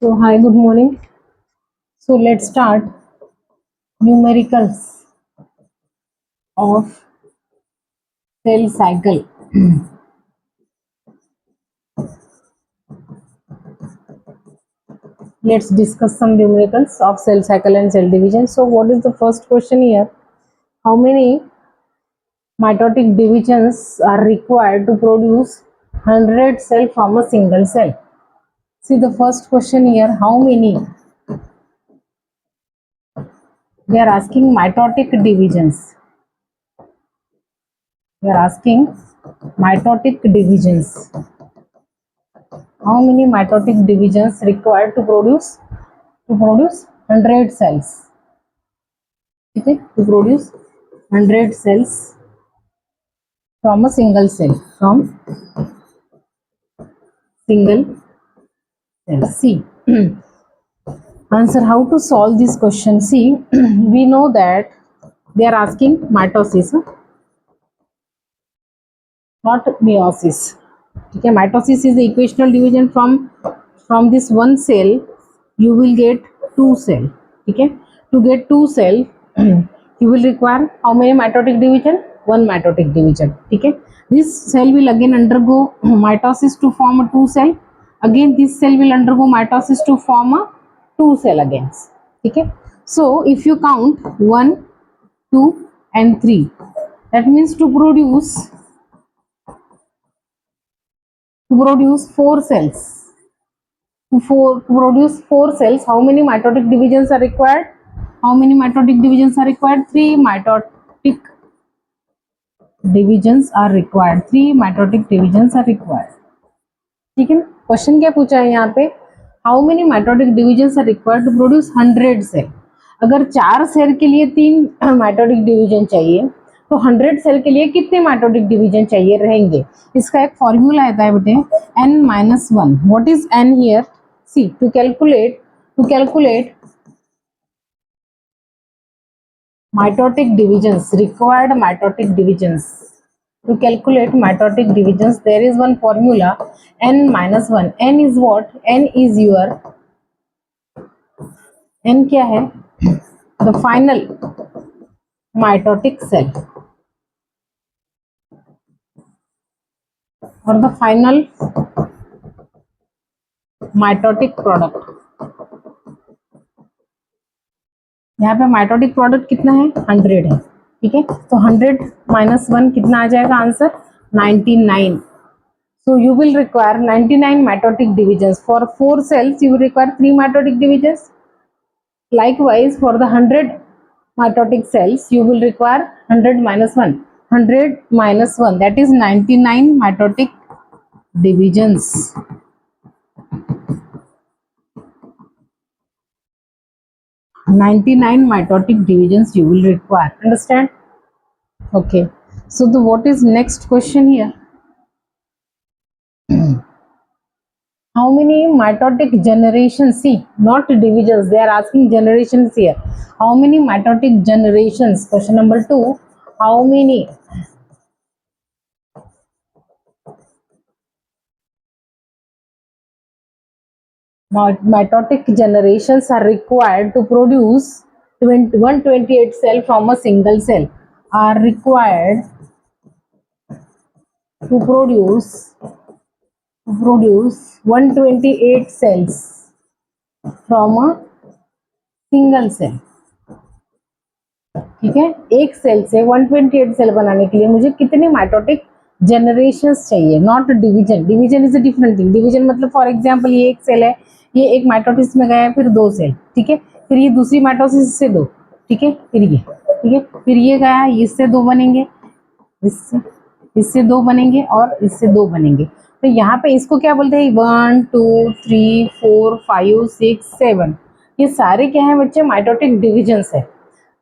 So, hi, good morning. So, let's start numericals of cell cycle. Let's discuss some numericals of cell cycle and cell division. So, what is the first question here? How many mitotic divisions are required to produce 100 cell from a single cell? See the first question here, how many? They are asking mitotic divisions. They are asking mitotic divisions. How many mitotic divisions required to produce 100 cells? Okay, to produce 100 cells from a single cell, from single cell. See, answer how to solve this question. See, we know that they are asking mitosis, not meiosis. Okay, mitosis is the equational division from this one cell. You will get two cell. Okay, to get two cell, you will require how many mitotic division? One mitotic division. Okay, this cell will again undergo mitosis to form a two cell. Again, this cell will undergo mitosis to form a two cell again. Okay, so if you count 1, 2 and 3, that means to produce four cells. To produce four cells, how many mitotic divisions are required? How many mitotic divisions are required? Three mitotic divisions are required. Three mitotic divisions are required. ठीक है, question क्या पूछा है यहाँ पे? How many mitotic division are required to produce 100 cell. अगर 4 cell के लिए 3 माइटोटिक डिवीजन चाहिए तो 100 सेल के लिए कितने माइटोटिक डिवीजन चाहिए रहेंगे? इसका एक फॉर्मूला आता है बेटे, n-1. What is n here? See, to calculate mitotic divisions, required mitotic divisions. To calculate mitotic divisions, there is one formula, n-1. n is what? n is your, n क्या है? The final mitotic cell or the final mitotic product. यहाँ पे mitotic product कितना है? 100 है. ठीक है, तो 100-1 कितना आ जाएगा answer? 99. So you will require 99 mitotic divisions. For 4 cells, you will require 3 mitotic divisions. Likewise, for the 100 mitotic cells, you will require 100 minus 1. 100 minus 1, that is 99 mitotic divisions. 99 mitotic divisions you will require. Understand? Okay. So the what is next question here? How many mitotic generations? See, not divisions, they are asking generations here. How many mitotic generations? Question number 2. How many mitotic generations are required to produce 128 cell from a single cell? Are required to produce 128 cells from a single cell. ठीक है, एक cell से 128 cell बनाने के लिए मुझे कितने mitotic generations चाहिए? Not division. Division is a different thing. Division मतलब फॉर एग्जांपल ये एक सेल है, ये एक माइटोसिस में गया है, फिर 2 सेल. ठीक है, फिर ये दूसरी माइटोसिस से 2. ठीक है, फिर ये. ठीक है, फिर ये गया, इससे 2 बनेंगे, इससे 2 बनेंगे और इससे 2 बनेंगे. तो यहाँ पे इसको क्या बोलते हैं? 1 2 3 4 5 6 7. ये सारे क्या है बच्चे? माइटोटिक डिविजन्स है.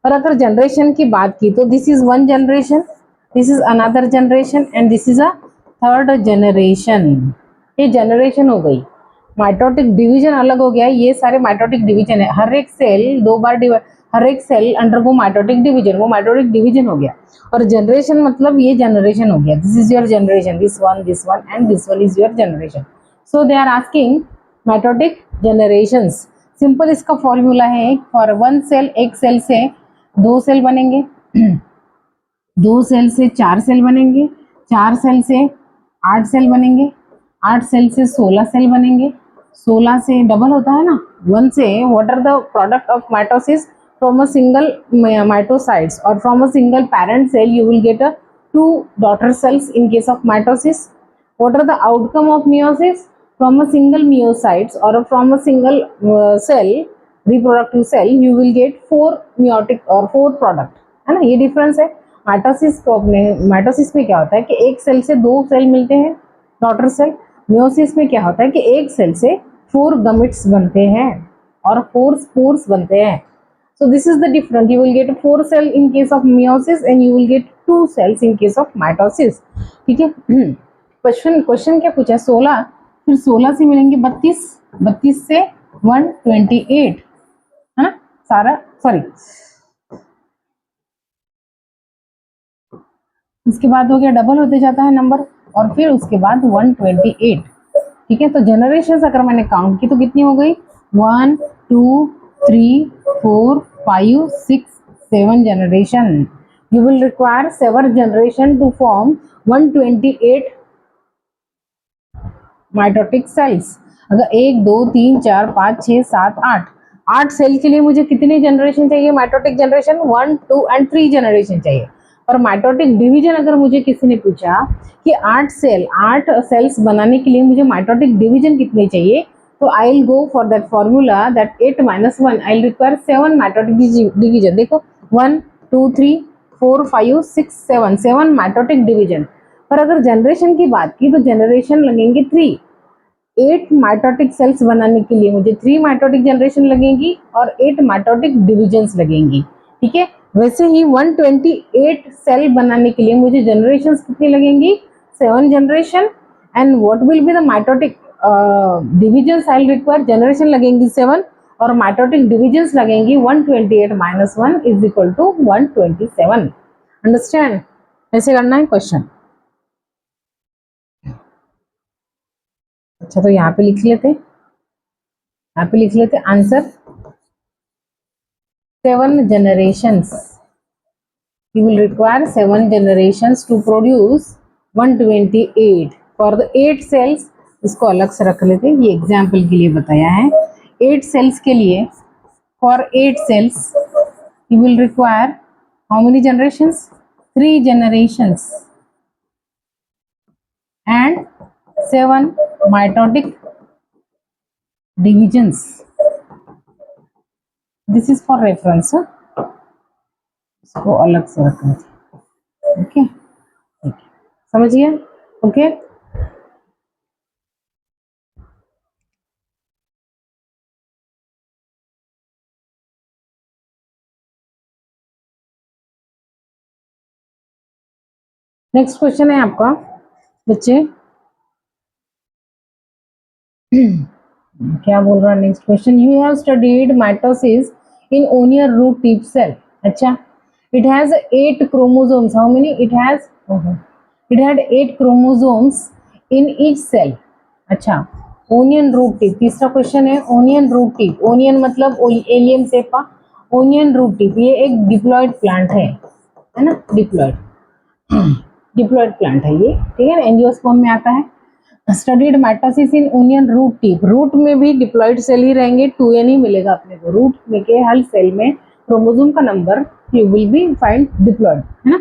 और अगर जनरेशन की बात की तो this is one generation, this is another generation and this is a third generation. ये जनरेशन हो गई. माइटोटिक डिवीजन अलग हो गया. ये सारे माइटोटिक डिवीजन है. हर एक सेल 2 बार हर एक सेल अंडरगो माइटोटिक डिवीजन, वो माइटोटिक डिवीजन हो गया. और जनरेशन मतलब ये जनरेशन हो गया. This is your generation, this one and this one is your generation. So they are asking mitotic generations. Simple इसका फॉर्मूला है, फॉर वन सेल, एक सेल से दो सेल बनेंगे, दो सेल से चार सेल बनेंगे, चार सेल से आठ सेल बनेंगे, आठ सेल से 16 सेल बनेंगे, 16 से डबल होता है ना वन से। What are the product of mitosis from a single mitocytes और from a single parent cell you will get a two daughter cells in case of mitosis. What are the outcome of meiosis from a single meiocytes और from a single cell reproductive cell you will get four meiotic और four product, है ना, ये difference है। Mitosis को अपने mitosis में क्या होता है कि एक सेल से दो सेल मिलते हैं डॉटर सेल। मियोसिस में क्या होता है कि एक सेल से फोर गमेट्स बनते हैं और फोर स्पोर्स बनते हैं। So this is the difference, you will get four cell in case of meiosis and you will get two cells in case of mitosis. ठीक है। क्वेश्चन क्या पूछा, 16, फिर 16 से मिलेंगे 32, 32 से 128, है ना सारा, सॉरी इसके बाद हो गया डबल होते जाता है नंबर और फिर उसके बाद 128। ठीक है, तो जनरेशन अगर मैंने काउंट की तो कितनी हो गई, 1 2 3 4 5 6 7 generation. You will require 7 generation to form 128 mitotic cells. अगर 1 2 3 4 5 6 7 8 8 सेल के लिए मुझे कितने जनरेशन चाहिए, माइटोटिक जनरेशन 1 2 एंड 3 जनरेशन चाहिए। और माइटोटिक डिवीजन अगर मुझे किसी ने पूछा कि 8 सेल्स बनाने के लिए मुझे माइटोटिक डिवीजन कितने चाहिए, तो I will go for that formula that 8 - 1 I will require 7 mitotic division. देखो 1 2 3 4 5 6 7 7 माइटोटिक डिवीजन। पर अगर जनरेशन की बात की तो जनरेशन लगेंगे 3। 8 माइटोटिक सेल्स बनाने के लिए मुझे 3 माइटोटिक जनरेशन लगेंगी और 8 माइटोटिक डिविजन्स लगेंगी। ठीक है, वैसे ही 128 सेल बनाने के लिए मुझे जनरेशंस कितनी लगेंगी, 7 generation. And what will be the mitotic divisions I will require, generation लगेंगी 7 और माइटोटिक डिविजन्स लगेंगी 128 - 1 इज इक्वल टू 127। अंडरस्टैंड, ऐसे करना है क्वेश्चन। अच्छा, तो यहाँ पे लिख लेते, यहाँ पे लिख लेते answer 7 generations। You will require 7 generations to produce 128 for the 8 cells। इसको अलग से रख लेते हैं, ये एग्जाम्पल के लिए बताया है। 8 cells के लिए, for 8 cells you will require how many generations, 3 generations and 7 mitotic divisions। This is for reference, इसको अलग से रखना चाहिए। ओके, समझ गया। ओके, नेक्स्ट क्वेश्चन है आपका बच्चे, क्या बोल रहा है next question, you have studied mitosis in onion root tip cell. अच्छा, it has 8 chromosomes, how many it has, it had 8 chromosomes in each cell. अच्छा, ओनियन रूट टिप, तीसरा क्वेश्चन है ओनियन रूट टिप। ओनियन मतलब allium cepa, onion root tip ये एक diploid plant है ना, diploid plant है ये। ठीक है ना, एंजियोस्पर्म में आता है। Studied mitosis in onion root tip, root में भी डिप्लॉयड सेल ही रहेंगे, 2n ही मिलेगा अपने को। रूट में के हर सेल में क्रोमोसोम का number you will be find diploid, है ना।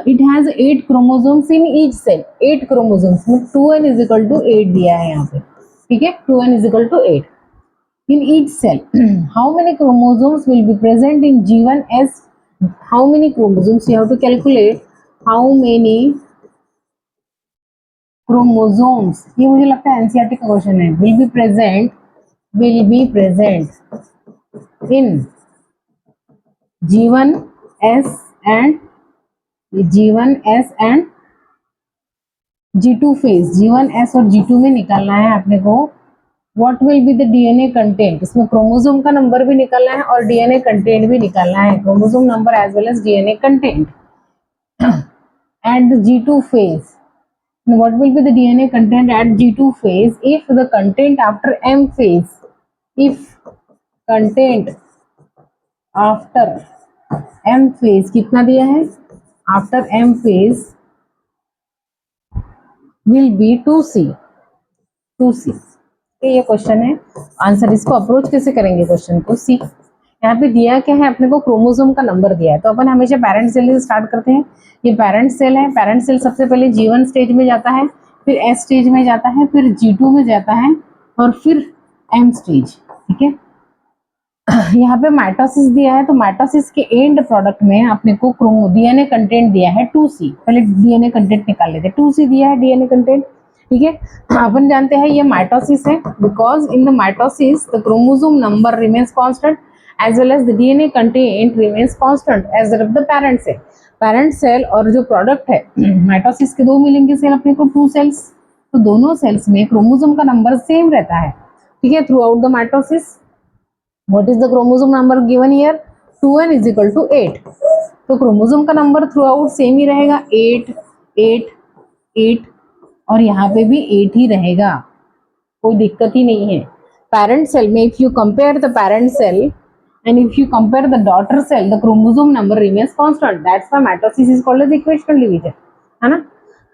It has 8 chromosomes in each cell, 8 chromosomes में 2n इज इक्वल टू 8 दिया है यहाँ पे। ठीक है, 2n is equal to 8 in each cell। how many chromosomes will be present in G1 as, how many chromosomes you have to calculate, how many chromosomes, ये मुझे लगता है एनसीईआरटी का क्वेश्चन है, will be present in G1s and G2 phase. G1s और G2 में निकालना है अपने को। What will be the DNA content, इसमें क्रोमोसोम का नंबर भी निकालना है और डीएनए कंटेंट भी निकालना है, chromosome number as well as DNA content. At the G2 phase, what will be the DNA content at G2 phase if the content after M phase if content after M phase कितना दिया है, after M phase will be 2C, 2C। ये question है, answer इसको approach कैसे करेंगे question को, सी। यहाँ पे दिया क्या है अपने को, क्रोमोसोम का नंबर दिया है, तो अपन हमेशा पेरेंट सेल से स्टार्ट करते हैं। ये पेरेंट सेल है, पेरेंट सेल सबसे पहले G1 स्टेज में जाता है, फिर S स्टेज में जाता है, फिर G2 में जाता है और फिर M स्टेज, ठीक है। यहाँ पे माइटोसिस दिया है, तो माइटोसिस के एंड प्रोडक्ट में अपने को डीएनए कंटेंट दिया है 2C। पहले डीएनए कंटेंट निकाल लेते हैं, 2C दिया है डीएनए कंटेंट, ठीक है। अपन जानते हैं ये माइटोसिस है, because in the mitosis the chromosome number remains constant as well as the DNA content remains constant as that of the parent cell. Parent cell और जो प्रोडक्ट है माइटोसिस के दो मिलेंगे सेल अपने को, 2 सेल्स, तो दोनों सेल्स में क्रोमोसोम का नंबर सेम रहता है, ठीक है, through out the mitosis. What is the chromosome number given here? 2n is equal to 8। तो क्रोमोसोम का नंबर थ्रू आउट सेम ही रहेगा, 8 8 8, और यहाँ पे भी 8 ही रहेगा, कोई दिक्कत ही नहीं है। पेरेंट सेल में if you compare the parent cell and if you compare the daughter cell, the chromosome number remains constant, that's why mitosis is called as equational division, है ना।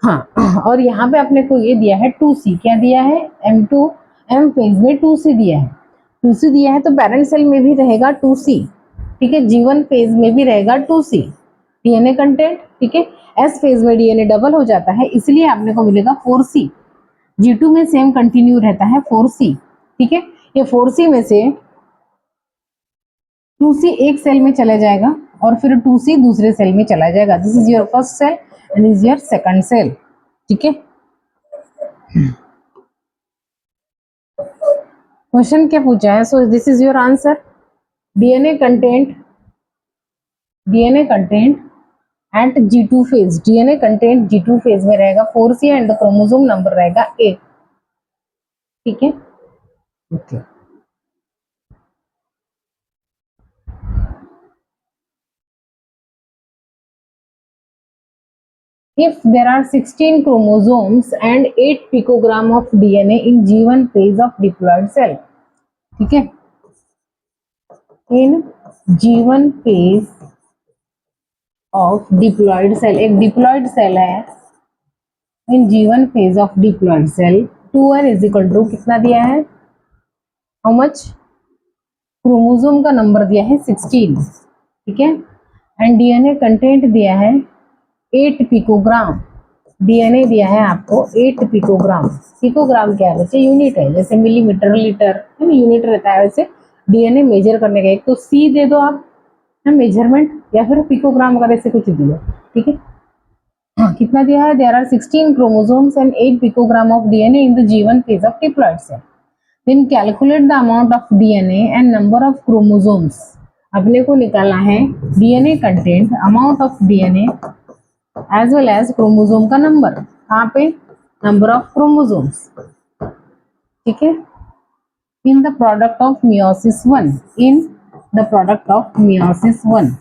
हाँ, और यहाँ पे अपने को ये दिया है 2C, क्या दिया है, M2 M फेज में 2C दिया है, 2C दिया है, तो पेरेंट सेल में भी रहेगा 2C, ठीक है। G1 फेज में भी रहेगा 2C डीएनए कंटेंट, ठीक है। S फेज में डीएनए डबल हो जाता है, इसलिए आपने को मिलेगा 4C। G2 में सेम कंटिन्यू रहता है 4C, ठीक है। ये 4C में से 2C एक सेल में चला जाएगा और फिर 2C दूसरे सेल में चला जाएगा। This is your first cell and is your second cell, ठीक है। क्वेश्चन क्या पूछा है, so this is your answer. DNA content at G2 phase, DNA content G2 phase में रहेगा 4C and the chromosome number रहेगा 8, ठीक है। Okay, if there are 16 chromosomes and 8 picogram of DNA in G1 phase of diploid cell, ठीक है, इन G1 phase of diploid cell, एक diploid cell है, इन G1 phase of diploid cell 2n is equal to कितना दिया है, how much, chromosome का number दिया है 16, ठीक है, एंड डीएनए कंटेंट दिया है 8 पिकोग्राम, डीएनए दिया है आपको 8 पिकोग्राम। पिकोग्राम क्या है बच्चे, यूनिट है, जैसे मिलीमीटर लीटर यूनिट रहता है, वैसे डीएनए मेजर करने का एक तो सी दे दो आप मेजरमेंट, या फिर पिकोग्राम का ऐसे कुछ दिया, ठीक है। हाँ, कितना दिया है, there are 16 chromosomes and 8 picogram of DNA in the G1 phase of diploid cell. Then calculate the amount of DNA and number of chromosomes. अपने को निकालना है DNA content, amount of DNA as well as chromosome का number, कहाँ पे, number of chromosomes, ठीक है, in the product of meiosis 1, in the product of meiosis 1,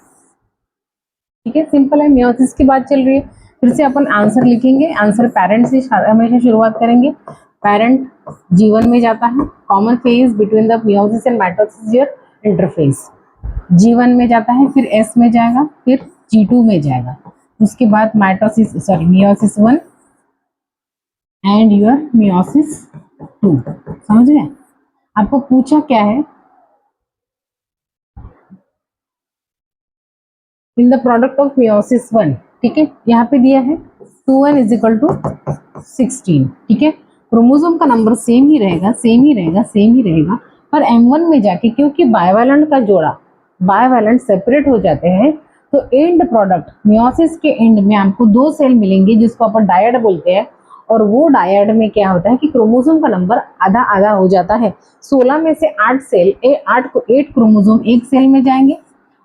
ठीक है। सिंपल है, मियोसिस की बात चल रही है। फिर से अपन आंसर लिखेंगे, आंसर पेरेंट से हमेशा शुरुआत करेंगे। पेरेंट G1 में जाता है, common phase between the meiosis and mitosis your interphase, G1 में जाता है, फिर S में जाएगा, फिर G2 में जाएगा, उसके बाद मियोसिस 1 एंड योर मियोसिस 2, समझ गए। आपको पूछा क्या है, in the product of meiosis 1, ठीक है, यहाँ पे दिया है 2n इज इक्वल टू 16, ठीक है। क्रोमोसोम का नंबर सेम ही रहेगा, पर M1 में जाके क्योंकि बायवैलेंट का जोड़ा, बायवैलेंट सेपरेट हो जाते हैं, तो एंड प्रोडक्ट मियोसिस के एंड में आपको 2 सेल मिलेंगे जिसको अपन डायड बोलते हैं, और वो डायड में क्या होता है कि क्रोमोसोम का नंबर आधा आधा हो जाता है। 16 में से 8 सेल 8 क्रोमोसोम एक सेल में जाएंगे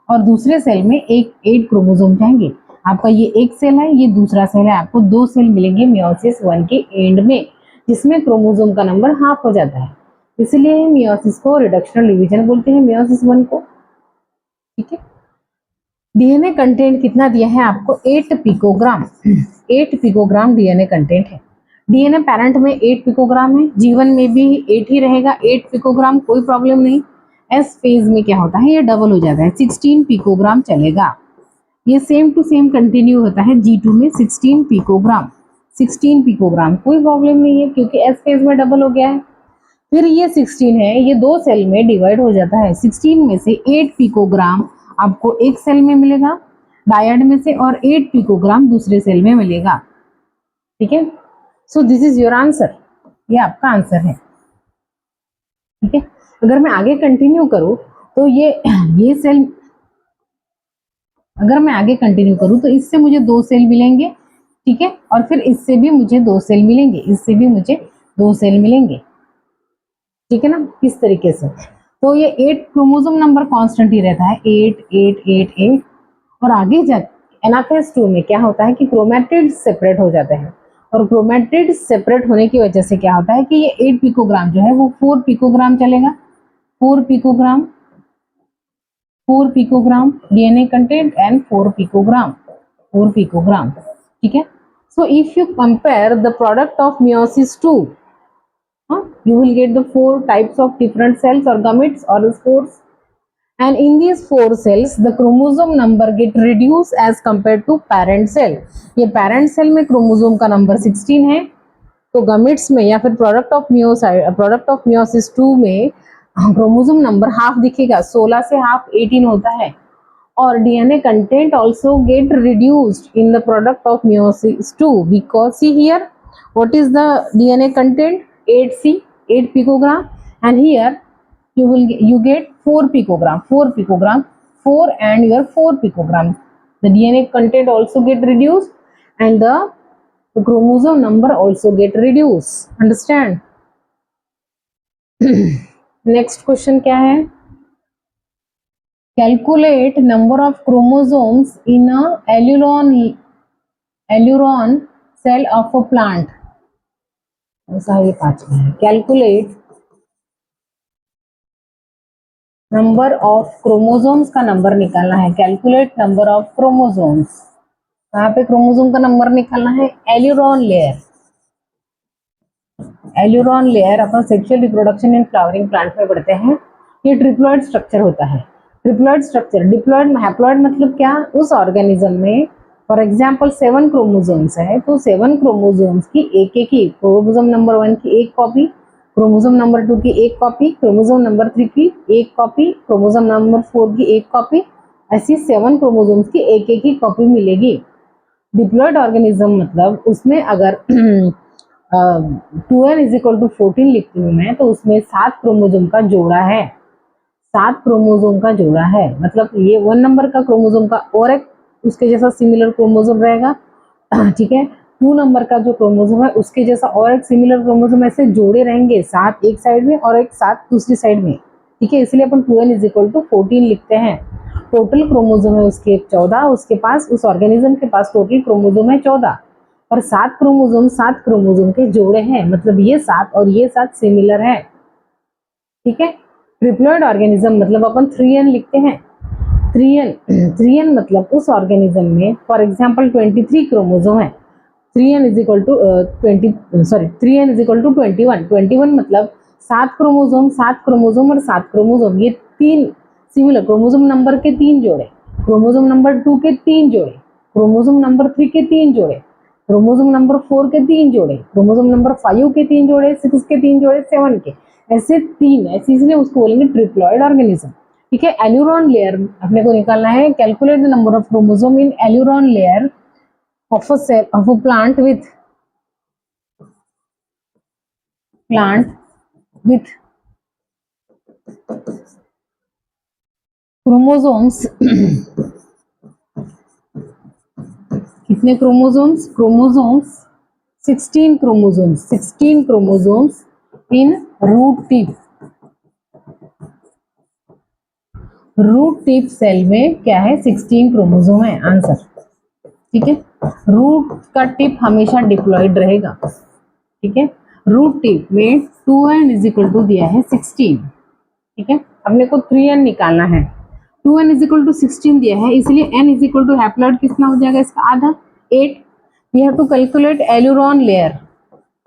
और दूसरे सेल में 8 क्रोमोसोम जाएंगे। आपका ये एक सेल है, ये दूसरा सेल है, आपको 2 सेल मिलेंगे मियोसिस 1 के एंड में, जिसमें क्रोमोसोम का नंबर हाफ हो जाता है, इसलिए मियोसिस को रिडक्शनल डिवीजन बोलते हैं, मियोसिस 1 को, ठीक है। डीएनए कंटेंट कितना दिया है आपको, 8 पिकोग्राम, 8 पिकोग्राम डीएनए कंटेंट है। डीएनए पेरेंट में 8 पिकोग्राम है, जीवन में भी 8 ही रहेगा, 8 पिकोग्राम, कोई प्रॉब्लम नहीं। एस फेज में क्या होता है, ये डबल हो जाता है, 16 पिकोग्राम चलेगा। ये सेम टू सेम कंटिन्यू होता है G2 में 16 पिकोग्राम, 16 पिकोग्राम, कोई प्रॉब्लम नहीं है क्योंकि एस फेज में डबल हो गया है। फिर ये 16 है, ये 2 सेल में डिवाइड हो जाता है, 16 में से 8 पिकोग्राम आपको एक सेल में मिलेगा डायड में से, और 8 पिकोग्राम दूसरे सेल में मिलेगा। ठीक है, so this is your answer, ये आपका आंसर है। ठीक है, अगर मैं आगे कंटिन्यू करूं तो ये सेल, अगर मैं आगे कंटिन्यू करूं तो इससे मुझे 2 सेल मिलेंगे। ठीक है, और फिर इससे भी मुझे 2 सेल मिलेंगे, इससे भी मुझे 2 सेल मिलेंगे। ठीक है ना, किस तरीके से, तो ये 8 क्रोमोसोम नंबर कांस्टेंट ही रहता है, 8 8 8 8। और आगे जाके एनाफेज 2 में क्या होता है कि क्रोमैटिड सेपरेट हो जाते हैं, और क्रोमैटिड सेपरेट होने की वजह से क्या होता है कि ये 8 पिकोग्राम जो है वो 4 पिकोग्राम चलेगा, 4 picogram, 4 picogram DNA content and 4 picogram, 4 picogram. ठीक है, so if you compare the product of meiosis 2, you will get the 4 types of different cells or gametes or spores, and in these 4 cells the chromosome number get reduced as compared to parent cell। ये parent cell में chromosome का number 16 है, तो gametes में या फिर product of meiosis 2 में chromosome number half दिखेगा, 16 से हाफ 18 होता है। और DNA content also gate reduced in the product of meiosis 2 because see here what is the DNA content, 8C, 8 picogram, and here you get 4 picogram, 4 picogram, 4 and your 4 picogram, the DNA content also get reduced and the chromosome number also get reduced, understand। Next question क्या है, calculate number of chromosomes in a aleurone cell of a plant. ऐसा ये 5 में है, calculate number of chromosomes का number निकालना है, calculate number of chromosomes, कहाँ पे क्रोमोसोम का नंबर निकालना है, aleurone layer, aleurone layer upon sexual reproduction in flowering plant में पढ़ते हैं। ये ट्रिप्लॉइड स्ट्रक्चर होता है, ट्रिप्लॉइड स्ट्रक्चर, डिप्लॉइड हैप्लॉइड मतलब क्या, उस ऑर्गेनिज्म में फॉर एग्जांपल 7 क्रोमोसोम्स है, तो 7 क्रोमोसोम्स की एक एक ही, क्रोमोसोम नंबर 1 की एक कॉपी, क्रोमोसोम नंबर 2 की एक कॉपी, क्रोमोसोम नंबर 3 की एक कॉपी, क्रोमोसोम नंबर 4 की एक कॉपी, ऐसी 7 क्रोमोसोम्स की एक एक ही कॉपी मिलेगी। डिप्लॉइड ऑर्गेनिज्म मतलब उसमें अगर 2n इज इक्वल टू 14 लिखती हूँ मैं, तो उसमें 7 क्रोमोसोम का जोड़ा है, 7 क्रोमोसोम का जोड़ा है, मतलब ये 1 नंबर का क्रोमोसोम का और एक उसके जैसा सिमिलर क्रोमोसोम रहेगा। ठीक है, 2 नंबर का जो क्रोमोसोम है उसके जैसा और एक सिमिलर क्रोमोसोम, ऐसे जोड़े रहेंगे, 7 एक साइड में और एक 7 दूसरी साइड में। ठीक है, इसलिए अपन 2n इज इक्वल टू 14 लिखते हैं। टोटल क्रोमोसोम है उसके 14, उसके पास, उस ऑर्गेनिज्म के पास टोटल क्रोमोसोम है 14, और 7 क्रोमोसोम के जोड़े हैं, मतलब ये 7 और ये 7 सिमिलर है। ठीक है, ट्रिप्लॉइड ऑर्गेनिज्म मतलब अपन 3n लिखते हैं, 3n मतलब उस ऑर्गेनिज्म में फॉर एग्जांपल 23 क्रोमोसोम है, 3n is equal to 3n is equal to 21 मतलब 7 क्रोमोसोम और 7 क्रोमोसोम, ये 3 सिमिलर, क्रोमोसोम नंबर के 3 जोड़े, क्रोमोसोम नंबर 2 के 3 जोड़े, क्रोमोसोम नंबर 3 के 3 जोड़े, क्रोमोसोम नंबर 4 के 3 जोड़े, क्रोमोसोम नंबर 5 के 3 जोड़े, 6 के 3 जोड़े, 7 के, ऐसे 3, ऐसे इसलिए उसको बोलेंगे ट्रिप्लॉइड ऑर्गेनिज्म। ठीक है, एल्यूरॉन लेयर अपने को निकालना है, calculate the number of chromosome in aleurone layer of a cell of a plant with chromosomes कितने chromosomes, 16 chromosomes in root tip cell में क्या है, 16 क्रोमोसोम है, आंसर। ठीक है, रूट का टिप हमेशा डिप्लॉइड रहेगा। ठीक है, रूट टिप में 2n इज इक्वल टू दिया है 16। ठीक है, अपने को 3n निकालना है, 2n इज इक्वल टू 16 दिया है, इसलिए n is equal to haploid कितना हो जाएगा इसका आधा, 8। We have to calculate aleurone layer,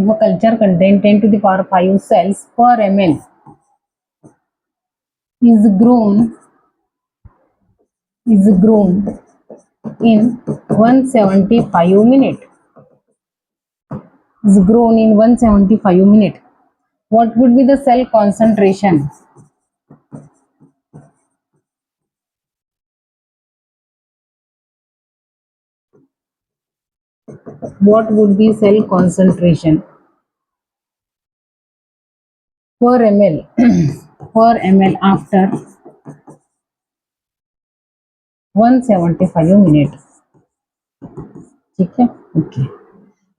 if a culture contain 10 to the power 5 cells per ml is grown in 175 minute, is grown in 175 minute, what would be the cell concentration? What would be cell concentration per ml per ml after 175 minute? ठीक है, okay.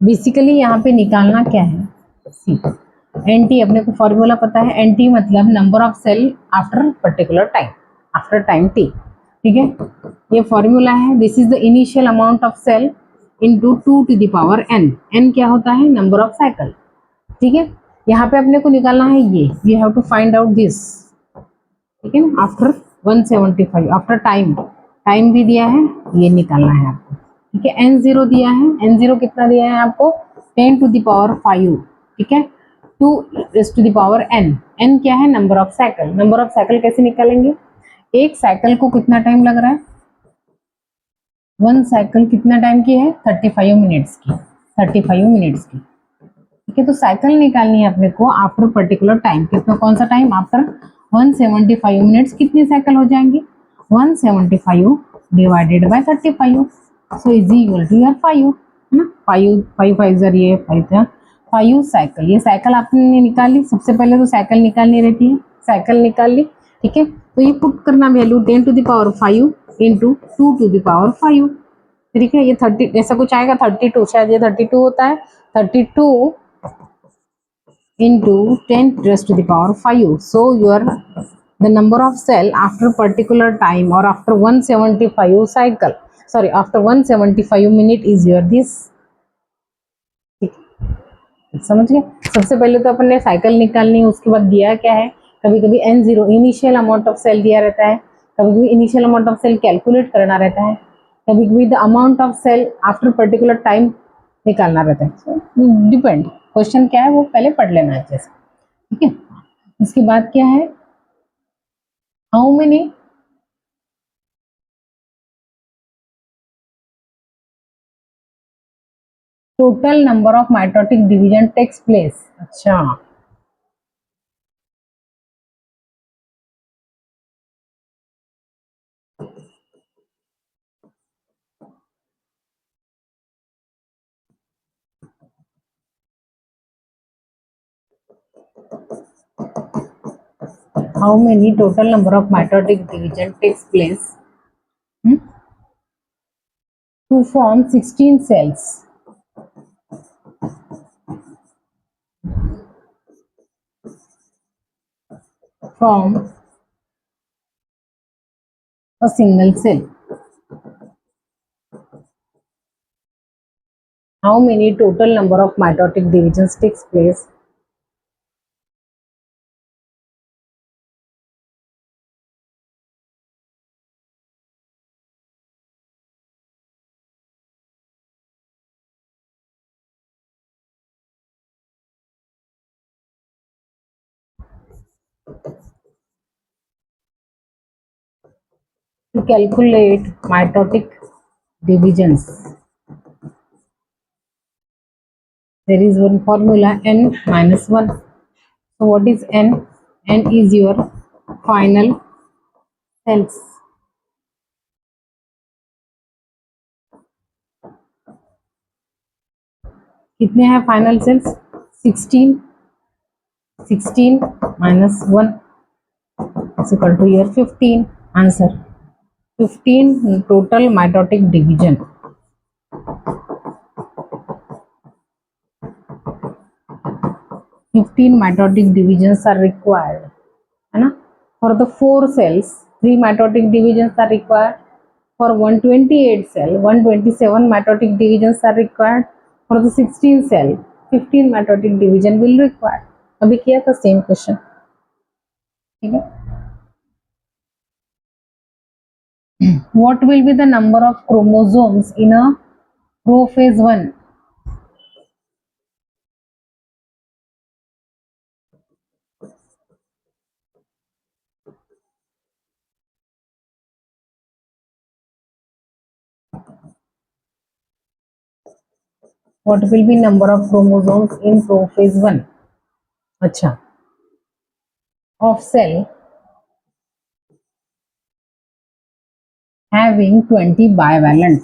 Basically यहाँ पे निकालना क्या है, C N T अपने को formula पता है, एन टी मतलब number of cell after particular time, after time t, ठीक है। ये फॉर्मूला है, this is the initial amount of cell into 2 to the power n, n क्या होता है, नंबर ऑफ साइकिल, ठीक है। यहाँ पे अपने को निकालना है ये, we have to find out this, ठीक है ना, आफ्टर 175 आफ्टर टाइम, टाइम भी दिया है, ये निकालना है आपको, ठीक है। एन जीरो दिया है, एन जीरो कितना दिया है आपको, 10 टू द पावर 5, ठीक है, 2 to the power n, n क्या है, number of cycle, number of cycle कैसे निकालेंगे, एक साइकिल को कितना टाइम लग रहा है, वन साइकिल कितना टाइम की है, 35 मिनट्स की, 35 मिनट्स की, ठीक है। तो साइकिल निकालनी है अपने को आफ्टर पर्टिकुलर टाइम, कितना, कौन सा टाइम, आफ्टर 175 मिनट्स, कितनी साइकिल हो जाएंगी, 175 divided by 35, so is equal to यार 5, है ना, 5 5 5 जर ये 5 साइकिल, ये साइकिल आपने निकाली, सबसे पहले तो साइकिल निकालनी रहती है, साइकिल निकाल ली, ठीक है। तो ये पुट करना value 10 to the power 5 into 2 to the power 5, ठीक है। ये 30 ऐसा कुछ आएगा, 32 शायद, ये 32 होता है, 32 into 10 raised to the power 5. So your the number of cell after particular time or after 175 cycle, sorry, after 175 minute is your this, समझ गए। सबसे पहले तो अपन ने साइकिल निकालनी है, उसके बाद दिया क्या है, कभी कभी n zero initial amount of cell दिया रहता है, कभी कभी initial amount of cell calculate करना रहता है, कभी कभी the amount of cell after particular time निकालना रहता है, डिपेंड, क्वेश्चन क्या है वो पहले पढ़ लेना है अच्छे से, ठीक है। उसके बाद क्या है, how many total number of mitotic division takes place, अच्छा, how many total number of mitotic division takes place to form 16 cells from a single cell, how many total number of mitotic divisions takes place to calculate mitotic divisions. There is one formula, n minus 1. So what is n? N is your final cells. कितने हैं final sales, 16, 16 minus 1 is equal to your 15, answer 15 total mitotic division, 15 mitotic divisions are required, है ना। for the 4 cells 3 mitotic divisions are required, for 128 cell 127 mitotic divisions are required, for the 16 cell 15 mitotic division will require, अभी किया था same question, ठीक है। what will be the number of chromosomes in a prophase 1, what will be number of chromosomes in prophase 1? अच्छा, of cell having 20 bivalent.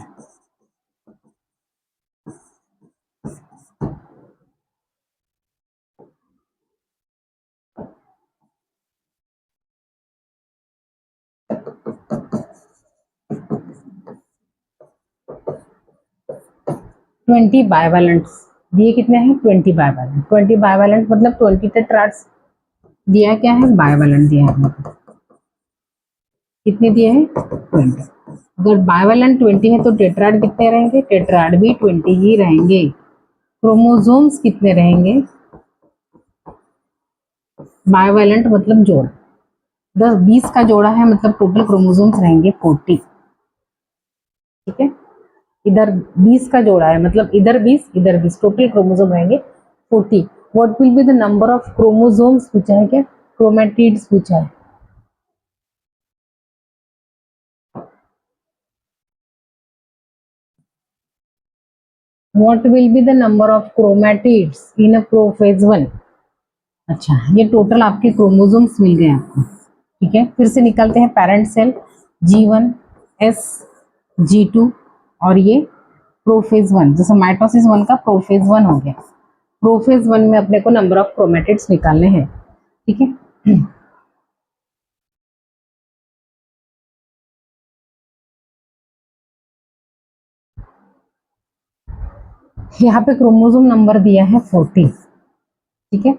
Twenty bivalents दिए कितने हैं? 20 bivalent. 20 bivalent मतलब 20 टेट्राड्स दिया। क्या है? बाइवैलेंट दिया है। कितने दिए हैं? 20। अगर बाइवैलेंट 20 है तो टेट्राड कितने रहेंगे? टेट्राड भी 20 ही रहेंगे। क्रोमोसोम्स कितने रहेंगे? बाइवैलेंट मतलब जोड़ा, 10-20 का जोड़ा है मतलब टोटल क्रोमोसोम्स रहेंगे 40। ठीक है, इधर 20 का जोड़ा है मतलब इधर 20 इधर 20, टोटल क्रोमोसोम रहेंगे 40। What will be the number of chromosomes पूछा है क्या? क्रोमैटिड्स पूछा है। What will be the number of chromatids in a prophase 1? अच्छा, ये टोटल आपके क्रोमोसोम्स मिल गए आपको। ठीक है, फिर से निकालते हैं। Parent cell G1 S G2 और ये प्रोफेज 1, जैसे माइटोसिस 1 का प्रोफेज 1 हो गया। प्रोफेज 1 में अपने को नंबर ऑफ क्रोमैटिड्स निकालने हैं। ठीक है, यहाँ पे क्रोमोसोम नंबर दिया है 40। ठीक है,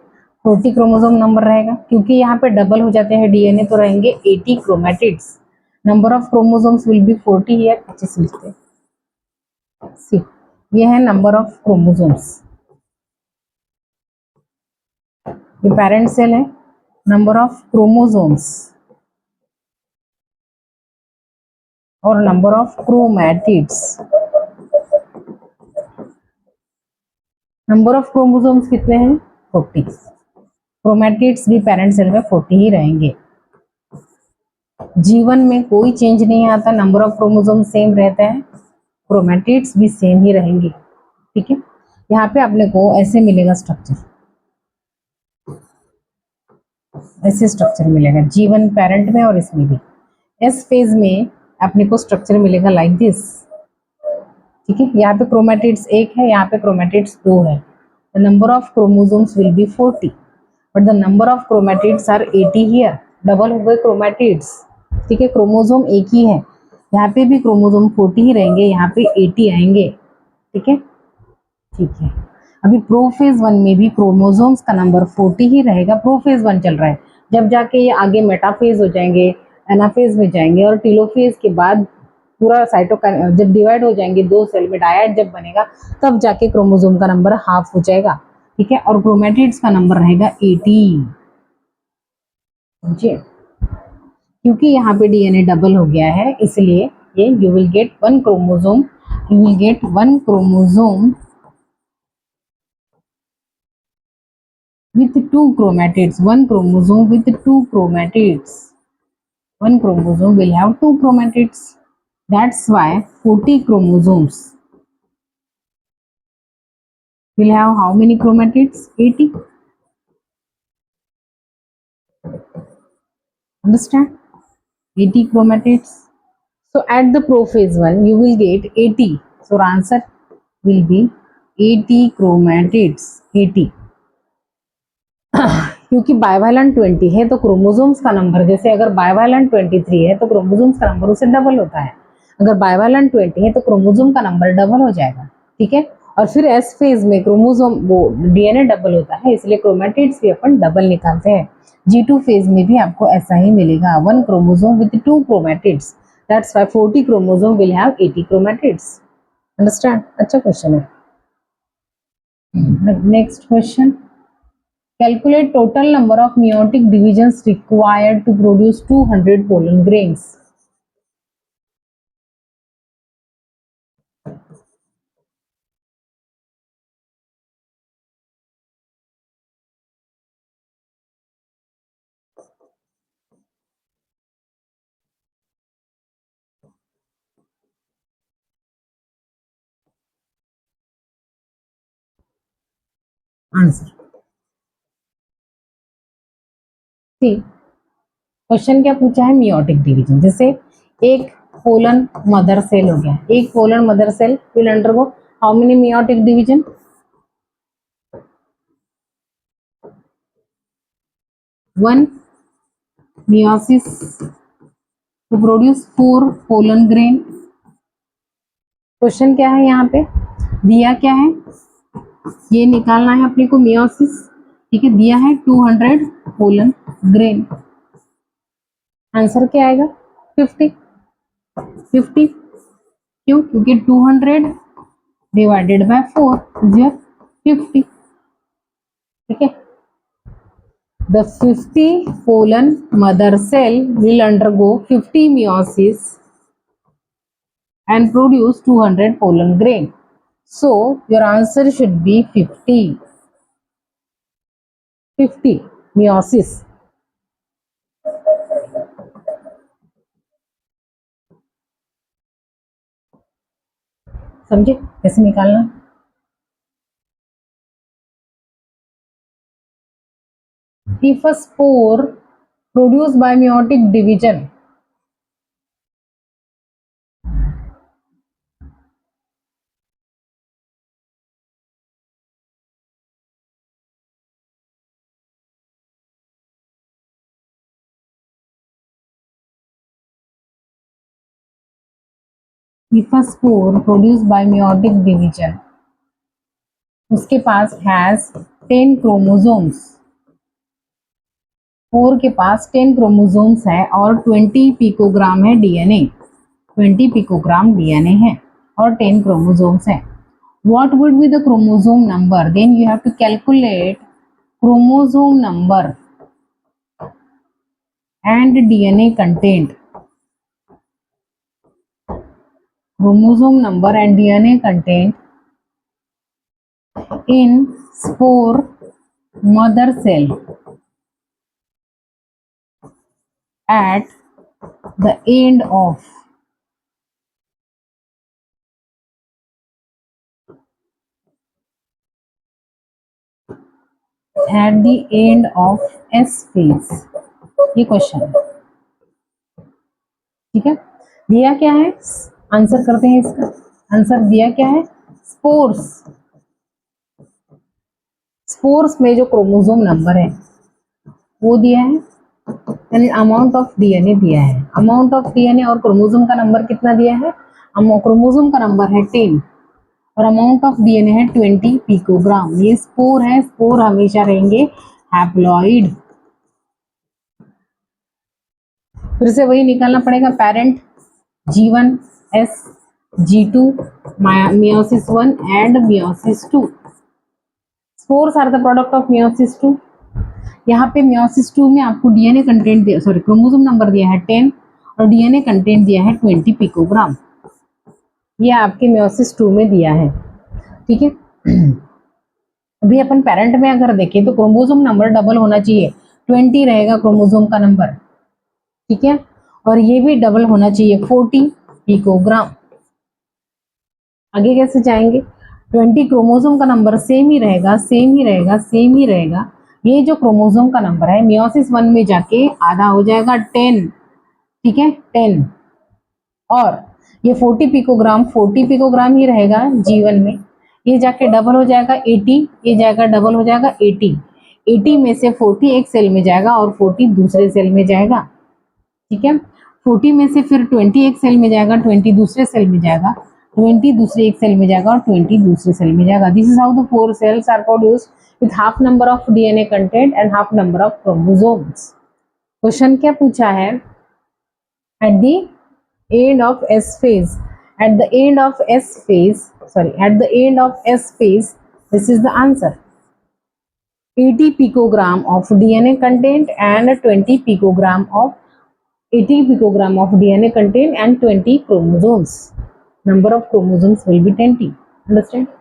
40 क्रोमोसोम नंबर रहेगा क्योंकि यहाँ पे डबल हो जाते हैं डीएनए तो रहेंगे 80 chromatids. Number of chromosomes will be 40 here. अच्छे से लिखते हैं। सी, ये है नंबर ऑफ क्रोमोसोम्स। ये पेरेंट सेल है। नंबर ऑफ क्रोमोसोम्स और number of chromatids. Number of chromosomes कितने हैं? 40। क्रोमैटिड्स भी पेरेंट सेल में 40 ही रहेंगे। जीवन में कोई चेंज नहीं आता, नंबर ऑफ क्रोमोसोम सेम रहता है, क्रोमैटिड्स भी सेम ही रहेंगे। ठीक है, यहाँ पे अपने को ऐसे मिलेगा स्ट्रक्चर, ऐसे स्ट्रक्चर मिलेगा जीवन पेरेंट में और इसमें भी। एस फेज में अपने को स्ट्रक्चर मिलेगा लाइक दिस। ठीक है, यहाँ पे क्रोमैटिड्स एक है, यहाँ पे क्रोमैटिड्स दो है। The number of chromosomes will be 40 but the number of chromatids are 80 here. Double हो गए क्रोमैटिड्स। ठीक है, क्रोमोसोम एक ही है, यहाँ पे भी क्रोमोसोम 40 ही रहेंगे, यहाँ पे 80 आएंगे। ठीक है, ठीक है। अभी प्रोफेज 1 में भी क्रोमोसोम्स का नंबर 40 ही रहेगा। प्रोफेज 1 चल रहा है, जब जाके ये आगे मेटाफेज हो जाएंगे, एनाफेज में जाएंगे और टीलोफेज के बाद पूरा साइटोकाइन जब डिवाइड हो जाएंगे दो सेल में, डायड जब बनेगा तब जाके क्रोमोसोम का नंबर हाफ हो जाएगा। ठीक है, और क्रोमैटिड्स का नंबर रहेगा 80। जी, क्योंकि यहाँ पे डीएनए डबल हो गया है इसलिए ये you will get one chromosome, you will get one chromosome with two chromatids, one chromosome with two chromatids, one chromosome will have two chromatids. That's why 40 chromosomes will have how many chromatids? 80. Understand? 80 chromatids. So at the prophase 1 you will get 80. So answer will be 80 chromatids. 80. क्योंकि bivalent 20 है तो chromosomes का number, जैसे अगर bivalent 23 है तो chromosomes का number उससे डबल होता है। अगर बाइवैलेंट 20 है तो क्रोमोसोम का नंबर डबल हो जाएगा। ठीक है, और फिर एस फेज में क्रोमोसोम वो डीएनए डबल होता है इसलिए क्रोमैटिड्स भी अपन डबल निकालते हैं। G2 फेज में भी आपको ऐसा ही मिलेगा, one chromosome with two chromatids. That's why 40 chromosome will have 80 chromatids. Understand? अच्छा क्वेश्चन है। Next question, calculate total number of meiotic divisions required to produce 200 pollen grains. Answer. ठीक, क्वेश्चन क्या पूछा है, मियोटिक डिवीजन। जैसे एक पोलन मदर सेल हो गया, एक pollen mother cell will undergo how many meiotic division? One meiosis to produce four pollen grain. Question क्या है यहाँ पे, दिया क्या है, ये निकालना है अपने को मियोसिस, ठीक है, दिया है 200 पोलन ग्रेन। आंसर क्या आएगा, 50। 50 क्यों, क्योंकि 200 डिवाइडेड बाय 4 इज 50, ठीक है। The 50 pollen mother cell will undergo 50 meiosis and produce 200 pollen grain. So your answer should be 50. 50 meiosis. समझे कैसे निकालना? If a spore produced by meiotic division उसके पास हैज 10 क्रोमोसोम्स, स्पोर के पास 10 क्रोमोसोम्स है और 20 picogram है डीएनए, 20 पिकोग्राम डीएनए है और 10 क्रोमोसोम्स है। What would be the chromosome number? Then you have to calculate chromosome number and DNA content. Chromosome number and DNA content in spore mother cell at the end of S phase। ये question है, ठीक है। दिया क्या है, answer करते हैं इसका। आंसर दिया क्या है, स्पोर्स। स्पोर्स में जो क्रोमोसोम नंबर है वो दिया है, यानी अमाउंट ऑफ डीएनए दिया है। अमाउंट ऑफ डीएनए और क्रोमोसोम का नंबर कितना दिया है, क्रोमोसोम का नंबर है 10 और अमाउंट ऑफ डीएनए है 20 पिकोग्राम। ये स्पोर है, स्पोर हमेशा रहेंगे हैप्लॉइड। फिर से वही निकालना पड़ेगा, parent G1 S G2 meiosis 1 and meiosis 2। Spores are the product of meiosis 2। यहाँ पे meiosis 2 में आपको डीएनए कंटेंट दिया, सॉरी क्रोमोसोम नंबर दिया है 10 और डीएनए कंटेंट दिया है 20 पिकोग्राम। ये आपके meiosis 2 में दिया है, ठीक है। अभी अपन पेरेंट में अगर देखें तो क्रोमोसोम नंबर डबल होना चाहिए, 20 रहेगा क्रोमोसोम का नंबर, ठीक है, और ये भी डबल होना चाहिए 40 पिकोग्राम। आगे कैसे जाएंगे, 20 क्रोमोसोम का नंबर सेम ही रहेगा, सेम ही रहेगा, सेम ही रहेगा। ये जो क्रोमोसोम का नंबर है meiosis 1 में जाके आधा हो जाएगा 10, ठीक है 10, और ये 40 पिकोग्राम ही रहेगा G1 में, ये जाके डबल हो जाएगा 80, ये जाएगा डबल हो जाएगा 80। 80 में से 40 एक सेल में जाएगा और 40 दूसरे सेल में जाएगा, ठीक है। 40 में से फिर 20 एक सेल में जाएगा, 20 दूसरे सेल में जाएगा, 20 दूसरे एक सेल में जाएगा और 20 दूसरे सेल में जाएगा। This is how the 4 cells are produced with half number of DNA content and half number of chromosomes. Question क्या पूछा है, at the end of S phase, at the end of S phase, sorry, at the end of S phase, this is the answer, 80 picogram of DNA content and 20 picogram of 80 picogram of DNA content and 20 chromosomes. Number of chromosomes will be 20. Understand?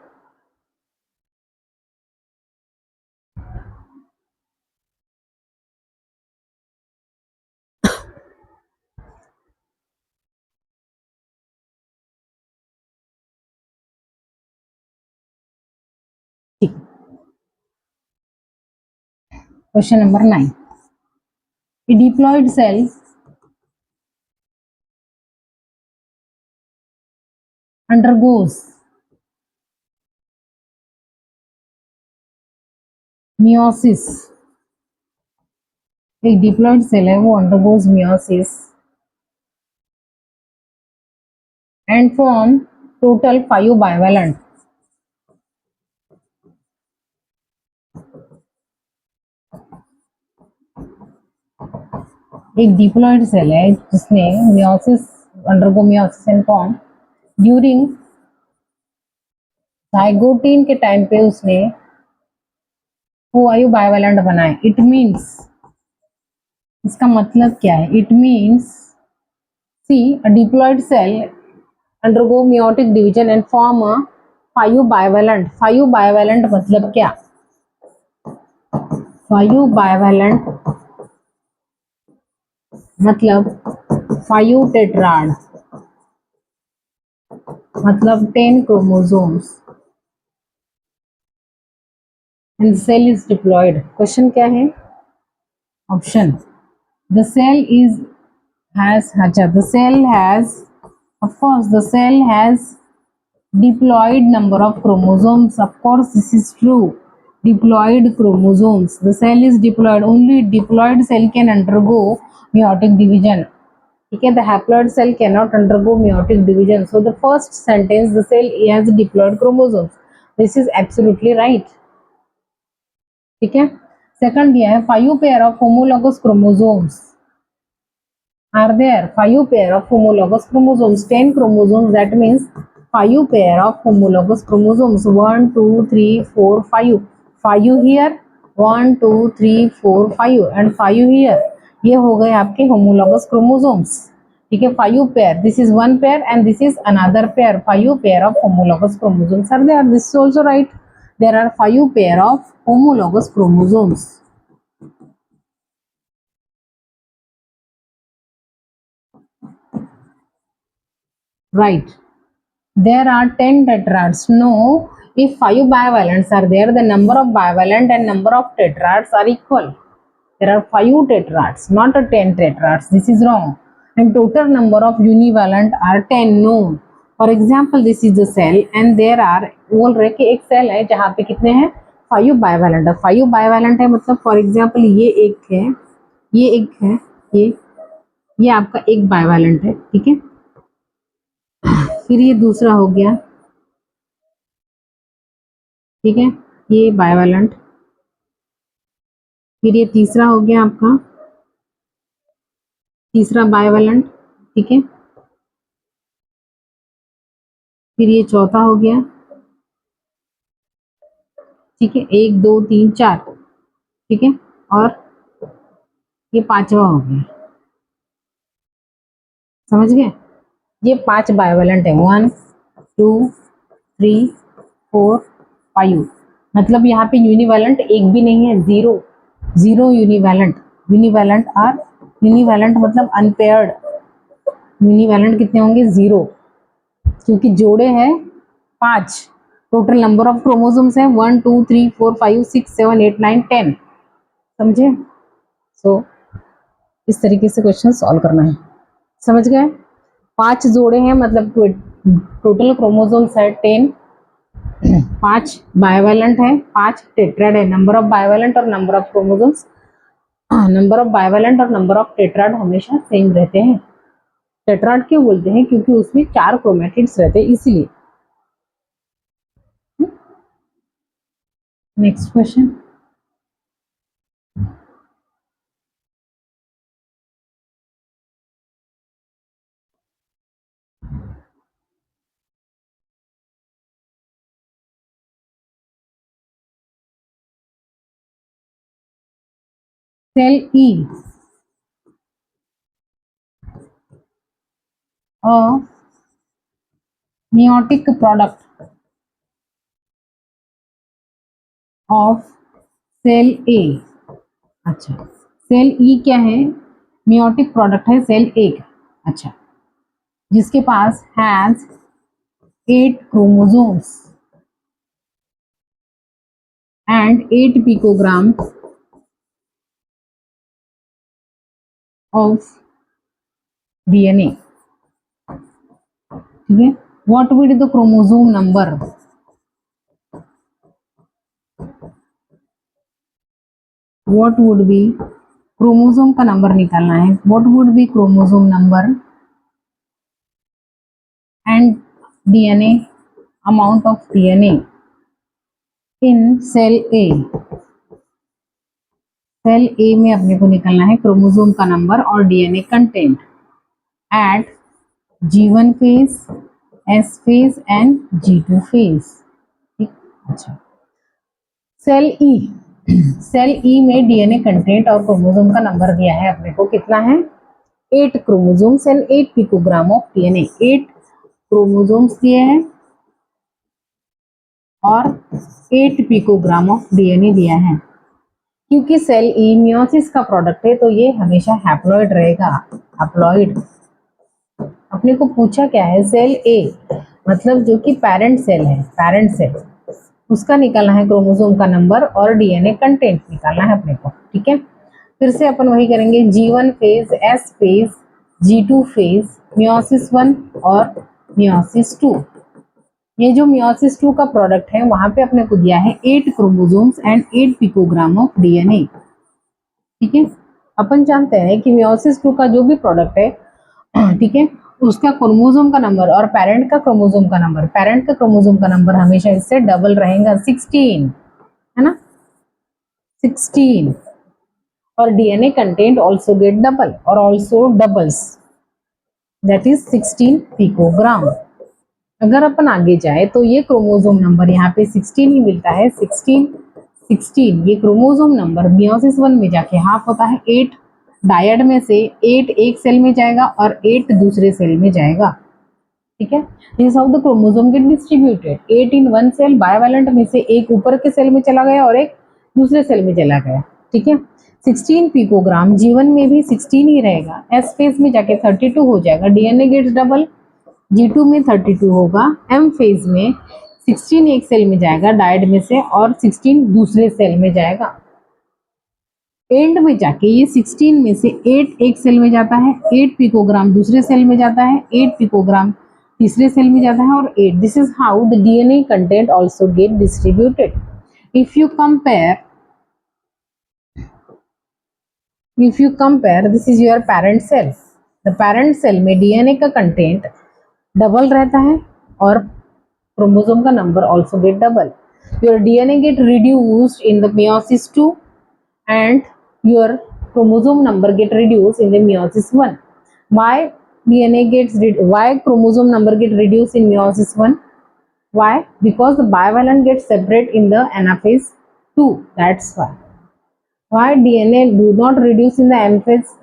ठीक, Question number 9. A diploid cell undergoes meiosis. एक diploid cell है वो undergoes meiosis and form total 5 bivalent. एक diploid cell है जिसने meiosis undergo meiosis and form during zygote के time पे उसने 5 bivalent बनाए. It means, इसका मतलब क्या है? It means see a diploid cell undergo meiotic division and form a 5 bivalent. 5 bivalent मतलब क्या? 5 bivalent मतलब 5 टेट्राड मतलब 10 chromosomes and the cell is diploid. Question क्या है? Option the cell is has the cell has, of course the cell has diploid number of chromosomes. Of course this is true. Diploid chromosomes. The cell is diploid. Only diploid cell can undergo meiotic division. Okay, the haploid cell cannot undergo meiotic division. So the first sentence, the cell has diploid chromosomes. This is absolutely right. ठीक है. Second दिया है 5 pair of homologous chromosomes. Are there 5 pair of homologous chromosomes? 10 chromosomes. That means 5 pair of homologous chromosomes. 1, 2, 3, 4, 5. 5 here. 1, 2, 3, 4, 5 and 5 here. ये हो गए आपके homologous chromosomes. ठीक है. 5 pair. This is one pair and this is another pair. 5 pair of homologous chromosomes are there. This is also right. There are 5 pair of homologous chromosomes. Right. There are 10 tetrads. No, if 5 bivalents are there, the number of bivalent and number of tetrads are equal. There are 5 tetrads, not a 10 tetrads. This is wrong. And total number of univalent are 10. No. For example, this is the cell and there are, बोल रहे कि एक cell है जहाँ पे कितने हैं 5 bivalent है. 5 bivalent है मतलब फॉर एग्जाम्पल ये एक है, ये एक है, ये आपका एक bivalent है. ठीक है. फिर ये दूसरा हो गया. ठीक है. ये बाइवेलेंट. फिर ये तीसरा हो गया आपका, तीसरा बाइवेलेंट. ठीक है. फिर ये चौथा हो गया. ठीक है. 1 2 3 4. ठीक है. और ये पांचवा हो गया. समझ गए? ये 5 बाइवेलेंट है. 1 2 3 4 5. मतलब यहाँ पे यूनिवैलेंट एक भी नहीं है. जीरो यूनिवैलेंट. यूनिवैलेंट मतलब अनपेयर्ड. यूनिवैलेंट कितने होंगे? 0, क्योंकि जोड़े हैं 5. टोटल नंबर ऑफ क्रोमोसोम्स है 1 2 3 4 5 6 7 8 9 10. समझे? सो इस तरीके से क्वेश्चन सॉल्व करना है. समझ गए? 5 जोड़े हैं मतलब टोटल क्रोमोसोम्स है 10. 5 बाइवेलेंट है, 5 टेट्राड है. नंबर ऑफ बाइवेलेंट और number of chromosomes, number of bivalent और नंबर ऑफ टेट्राड हमेशा सेम रहते हैं. टेट्राड क्यों बोलते हैं? क्योंकि उसमें 4 क्रोमैटिड्स रहते हैं इसलिए. Next question. Cell E a meiotic product of cell A. अच्छा, सेल ई क्या है? meiotic प्रोडक्ट है सेल ए का. अच्छा, जिसके पास has 8 chromosomes and 8 picogram of DNA, ठीक है। What would the chromosome number, what would be, chromosome का नंबर निकालना है, what would be chromosome number and DNA, amount of DNA in cell A, cell A में अपने को निकालना है क्रोमोसोम का नंबर और DNA content eight G1 phase, S phase and G2 phase, ठीक। अच्छा, सेल ई, सेल ई में डीएनए कंटेंट और क्रोमोसोम का नंबर दिया है अपने को, कितना है 8 chromosomes and 8 picogram of DNA, 8 chromosomes दिए हैं और 8 पिकोग्राम ऑफ डीएनए दिया है। क्योंकि सेल ई मियोसिस का प्रोडक्ट है तो ये हमेशा हैप्लॉइड रहेगा, हैप्लॉइड। अपने को पूछा क्या है, सेल ए मतलब जो कि पेरेंट सेल है, पेरेंट सेल, उसका निकालना है क्रोमोसोम का नंबर और डीएनए कंटेंट निकालना है अपने को, ठीक है। फिर से अपन वही करेंगे, G1 phase, S phase, G2 phase, meiosis 1 और मियोसिस 2। ये जो मियोसिस 2 का प्रोडक्ट है वहां पे अपने को दिया है 8 chromosomes and 8 picogram of DNA, ठीक है। अपन जानते हैं कि मियोसिस 2 का जो भी प्रोडक्ट है, ठीक है, उसका क्रोमोसोम का नंबर और पेरेंट का क्रोमोसोम का नंबर, पेरेंट का क्रोमोसोम का नंबर हमेशा इससे डबल रहेगा, 16, है ना, 16। और DNA content also get double और also doubles, that is 16 picogram. अगर अपन आगे जाए तो ये क्रोमोसोम नंबर यहाँ पे 16 ही मिलता है, 16 ये क्रोमोसोम नंबर मियोसिस 1 में जाके हाफ होता है, 8 डायड में से 8 एक सेल में जाएगा और 8 दूसरे सेल में जाएगा, ठीक है। This how the chromosome get distributed, 8 in one cell, bivalent में से एक ऊपर के सेल में चला गया और एक दूसरे सेल में चला गया, ठीक है। 16 पिकोग्राम, G1 में भी 16 ही रहेगा, S फेज में जाके 32 हो जाएगा, डीएनए गेट्स डबल, G2 में 32 होगा, M फेज में 16 एक सेल में जाएगा डायड में से और 16 दूसरे सेल में जाएगा। एंड में जाके ये 16 में से 8 एक सेल में जाता है, 8 पिकोग्राम दूसरे सेल में जाता है, 8 पिकोग्राम तीसरे सेल में जाता है और 8, this is how the DNA content also get distributed. If you compare this is your parent cell, the parent cell में डीएनए का कंटेंट डबल रहता है और क्रोमोसोम का number also get double. Your DNA get reduced in the meiosis 2 and your chromosome number get reduced in the meiosis 1. Why chromosome number get reduced in meiosis 1? Why? Because the bivalent gets separate in the anaphase 2. That's why. Why DNA do not reduce in the M phase,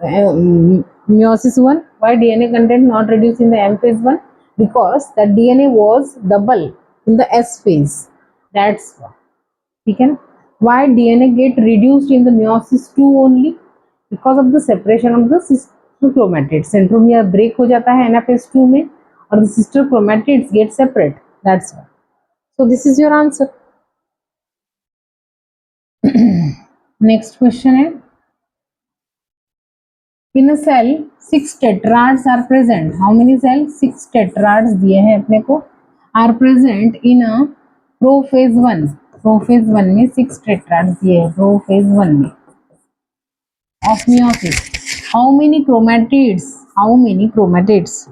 meiosis 1? Why DNA content not reduced in the M phase 1? Because the DNA was double in the S phase. That's why. ठीक है ना। Why DNA get reduced in the meiosis 2 only? Because of the separation of the sister chromatids. Centromere break हो जाता है anaphase 2 में और the sister chromatids get separate. That's why. So this is your answer. Next question है, in a cell 6 tetrads are present. How many cells? 6 tetrads दिए हैं अपने को, are present in a prophase 1. Prophase 1 में 6 टेट्राड्स दिए हैं, प्रोफेज 1 में of meiosis. How many chromatids? How many chromatids?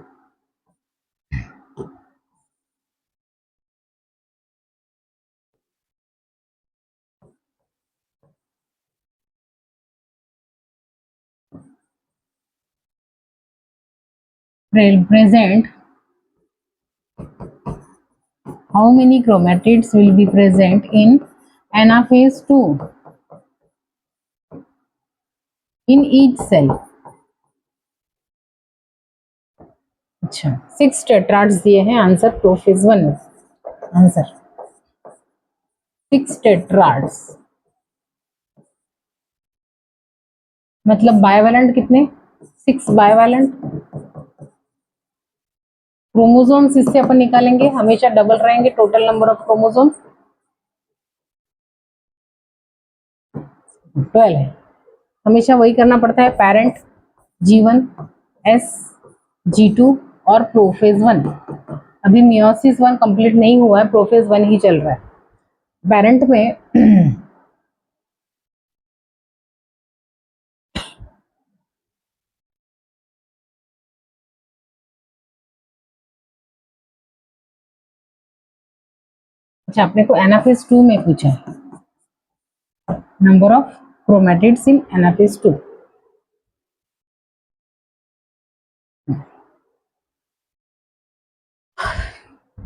Present. How many chromatids will be present in anaphase 2 in each cell? अच्छा, 6 टेट्राड्स दिए हैं, आंसर प्रोफेज 1 में, आंसर 6 टेट्राड्स मतलब बायवैलेंट कितने, 6 बायवैलेंट। क्रोमोसोम्स इससे अपन निकालेंगे, हमेशा डबल रहेंगे टोटल नंबर ऑफ क्रोमोसोम्स, 12 है, हमेशा वही करना पड़ता है, पेरेंट G1, S, G2 और प्रोफेज 1। अभी मियोसिस 1 कंप्लीट नहीं हुआ है, प्रोफेज 1 ही चल रहा है। पेरेंट में अच्छा, अपने को एनाफेज 2 में पूछा है number of chromatids in anaphase 2।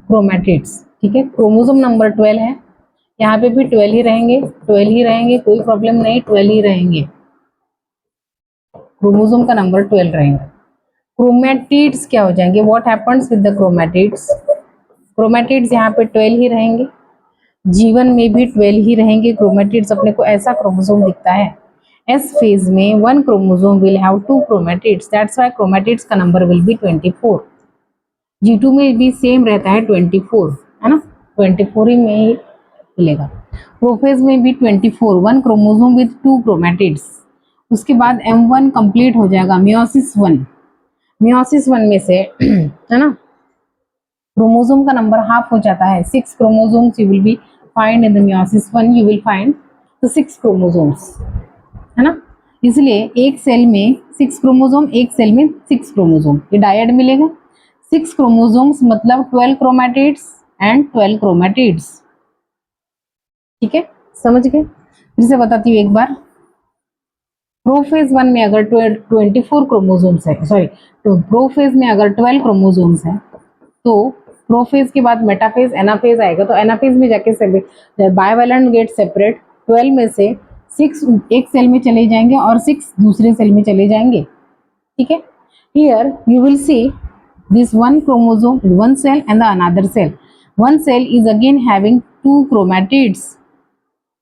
Chromatids, ठीक है, क्रोमोसोम नंबर 12 है, यहाँ पे भी 12 ही रहेंगे, 12 ही रहेंगे, कोई प्रॉब्लम नहीं, 12 ही रहेंगे, क्रोमोसोम का नंबर 12 रहेंगे। क्रोमैटिड्स क्या हो जाएंगे, what happens with the chromatids, chromatids यहाँ पे 12 ही रहेंगे, जीवन में भी 12 ही रहेंगे क्रोमैटिड्स। अपने को ऐसा क्रोमोसोम दिखता है, एस फेज में one chromosome will have 2 chromatids, that's why chromatids का नंबर विल बी 24। G2 में भी सेम रहता है 24, है ना, 24 ही में ही मिलेगा। प्रोफेज में भी 24, वन क्रोमोसोम विद 2 क्रोमैटिड्स। उसके बाद M1 कंप्लीट हो जाएगा, मियोसिस 1, मियोसिस 1 में से है ना क्रोमोसोम का नंबर हाफ हो जाता है, 6 chromosomes you will be find in the meiosis 1, you will find the 6 chromosomes, है ना। इसलिए एक सेल में 6 क्रोमोसोम, एक सेल में 6 क्रोमोसोम, ये डायड मिलेगा। 6 क्रोमोसोम्स मतलब 12 क्रोमैटिड्स एंड 12 क्रोमैटिड्स, ठीक है, समझ गए। फिर से बताती हूँ एक बार, प्रोफेज 1 में अगर 24 क्रोमोसोम्स है, सॉरी, तो प्रोफेज में अगर 12 क्रोमोसोम्स है, तो प्रोफेज के बाद मेटाफेज एनाफेज आएगा, तो एनाफेज में जाके बायवैलेंट गेट सेपरेट, 12 में से 6 एक सेल में चले जाएंगे और 6 दूसरे सेल में चले जाएंगे, ठीक है। Here you will see this one chromosome, one cell and the another cell. One cell is again having 2 chromatids,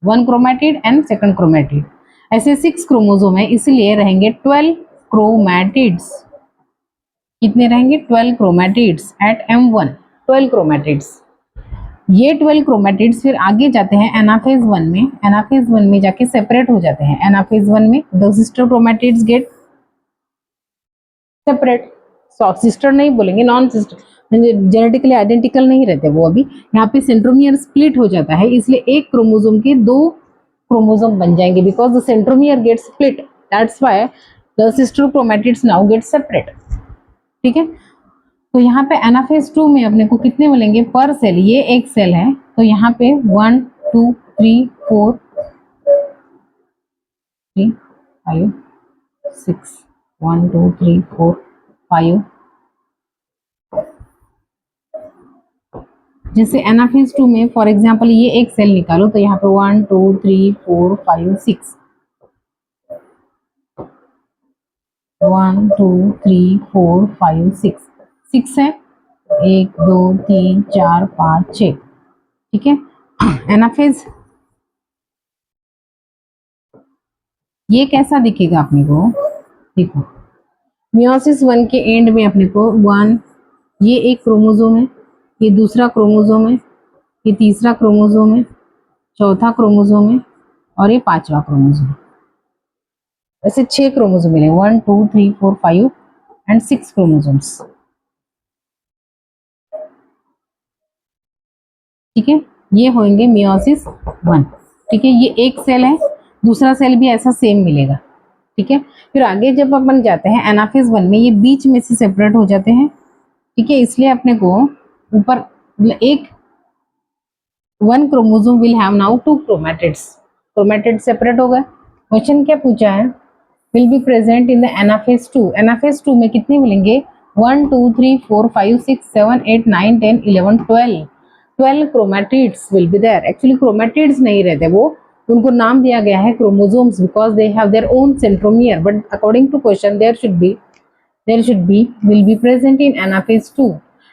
one chromatid and second chromatid. ऐसे 6 क्रोमोसोम है, इसलिए रहेंगे 12 क्रोमैटिड्स। कितने रहेंगे, 12 क्रोमैटिड्स एट M1, 12 क्रोमैटिड्स। ये 12 क्रोमैटिड्स फिर आगे जाते हैं एनाफेज 1 में, एनाफेज 1 में जाके सेपरेट हो जाते हैं। एनाफेज 1 में the sister chromatids gate separate, sister नहीं बोलेंगे, नॉन सिस्टर, जेनेटिकली आइडेंटिकल नहीं रहते वो। अभी यहाँ पे सेंट्रोमियर स्प्लिट हो जाता है, इसलिए एक क्रोमोसोम के 2 क्रोमोसोम बन जाएंगे, because the centromere get split, that's why the sister chromatids now get separate, ठीक है। तो यहाँ पे एनाफेज 2 में अपने को कितने मिलेंगे पर सेल, ये एक सेल है, तो यहाँ पे 1 2 3 4 3 5 6 1 2 3 4 5। जैसे एनाफेज 2 में फॉर एग्जांपल ये एक सेल निकालो, तो यहाँ पे 1 2 3 4 5 6, 1 2 3 4 5 6, 6 है, 1 2 3 4 5 6, ठीक है। एनाफेज ये कैसा दिखेगा अपने को, देखो मियोसिस 1 के एंड में अपने को 1, ये एक क्रोमोसोम है, ये दूसरा क्रोमोसोम है, ये तीसरा क्रोमोसोम है, चौथा क्रोमोसोम है और ये 5वां क्रोमोसोम। ऐसे 6 क्रोमोसोम मिले, 1 2 3 4 5 एंड 6 क्रोमोसोम्स, ठीक है। ये होंगे मियोसिस 1, ठीक है। ये एक सेल है, दूसरा सेल भी ऐसा सेम मिलेगा, ठीक है। फिर आगे जब अपन जाते हैं एनाफेज 1 में, ये बीच में से सेपरेट हो जाते हैं, ठीक है। इसलिए अपने को ऊपर एक 1 chromosome will have now 2 chromatids, chromatid separate हो गए। क्वेश्चन क्या पूछा है, will be present in the anaphase 2, anaphase 2 में कितने मिलेंगे 1 2 3 4 5 6 7 8 9 10 11 12 chromatids will be there. Actually chromatids नहीं रहते वो, उनको नाम दिया गया है chromosomes because they have their own centromere, but according to question there should be will be present in anaphase 2।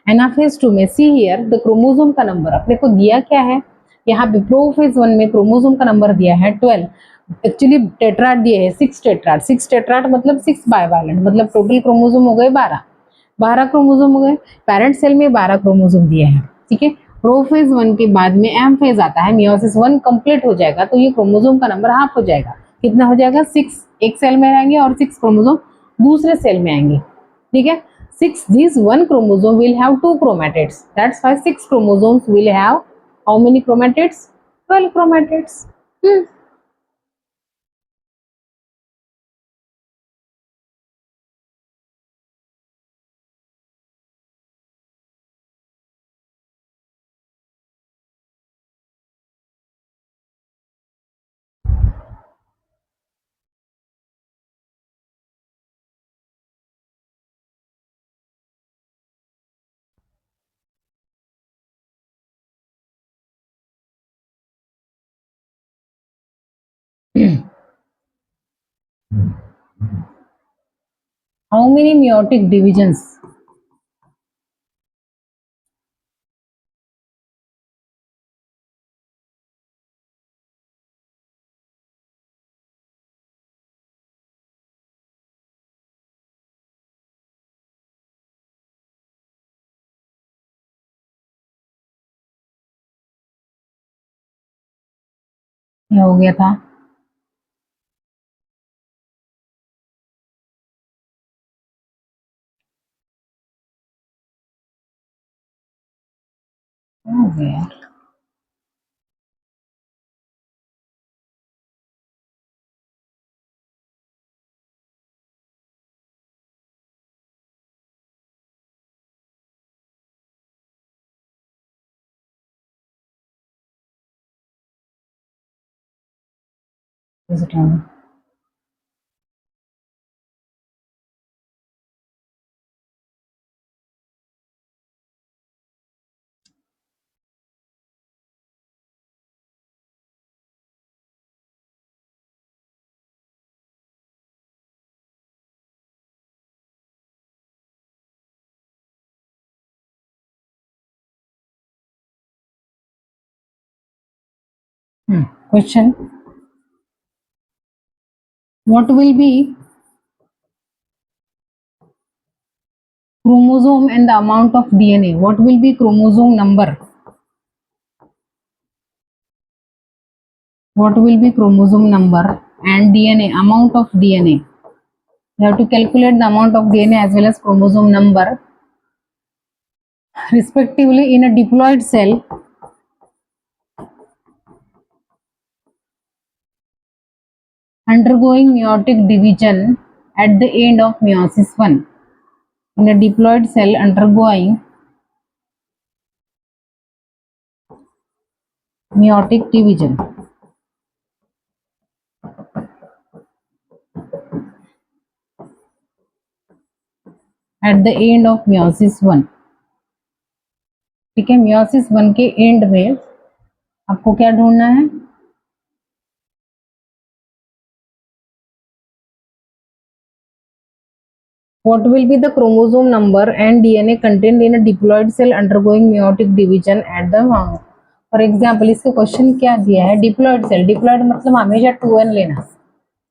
Anaphase 2 में सी हियर द क्रोमोसोम का नंबर अपने को दिया क्या है, यहाँ पे प्रोफेज 1 में क्रोमोसोम का नंबर दिया है 12, एक्चुअली टेट्राड दिए है 6 टेट्राड, 6 टेट्राड मतलब 6 बायवैलेंट, मतलब टोटल क्रोमोसोम हो गए 12 क्रोमोसोम हो गए। पेरेंट सेल में 12 क्रोमोसोम दिए हैं, ठीक है। प्रोफेज 1 के बाद में एम फेज आता है, मियोसिस 1 कंप्लीट हो जाएगा, तो ये क्रोमोसोम का नंबर हाफ हो जाएगा, कितना हो जाएगा 6, एक सेल में रहेंगे और 6 क्रोमोसोम दूसरे सेल में आएंगे, ठीक है। 6 this one chromosome will have 2 chromatids, that's why 6 chromosomes will have how many chromatids? 12 chromatids. How many meiotic divisions? क्या हो गया था? क्या हो गया? Is it on? Question. What will be chromosome and the amount of DNA? What will be chromosome number? What will be chromosome number and DNA, amount of DNA? You have to calculate the amount of DNA as well as chromosome number respectively in a diploid cell undergoing meiotic division at the end of meiosis 1. In a diploid cell undergoing meiotic division at the end of meiosis 1. ठीक है, meiosis 1 के and में आपको क्या ढूंढना है? What will be the chromosome number and DNA contained in a diploid cell undergoing meiotic division at the for example इसका question क्या दिया है? डिप्लॉयड सेल, डिप्लॉयड मतलब हमेशा 2n लेना,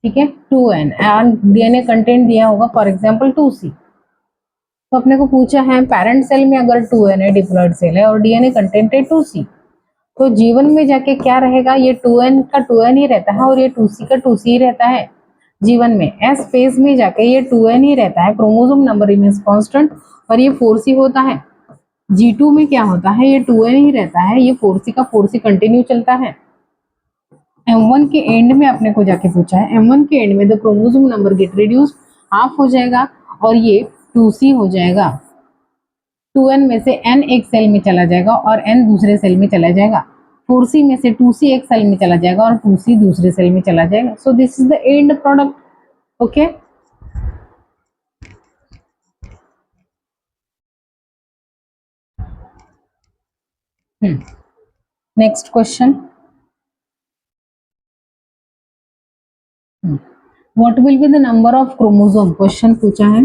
ठीक है, 2n एंड डीएनए कंटेंट दिया होगा फॉर एग्जाम्पल 2c। तो अपने को पूछा है पेरेंट सेल में अगर 2n है, डिप्लॉयड सेल है और डीएनए कंटेंट है 2c, तो जीवन में जाके क्या रहेगा? ये 2n का 2n ही रहता है और ये 2c का 2c ही रहता है जीवन में। एस फेज में जाके ये 2n ही रहता है, क्रोमोसोम नंबर रिमेन्स कांस्टेंट और ये 4c होता है। G2 में क्या होता है? ये 2n ही रहता है, ये 4c का 4c कंटिन्यू चलता है। M1 के एंड में अपने को जाके पूछा है, M1 के एंड में the chromosome number get reduce, half हो जाएगा और ये 2c हो जाएगा। 2n में से n एक सेल में चला जाएगा और n दूसरे सेल में चला जाएगा। 4c में से 2c एक सेल में चला जाएगा और 2c दूसरे सेल में चला जाएगा। सो this is the end product. Okay, next question. What will be the number of chromosome? Question पूछा है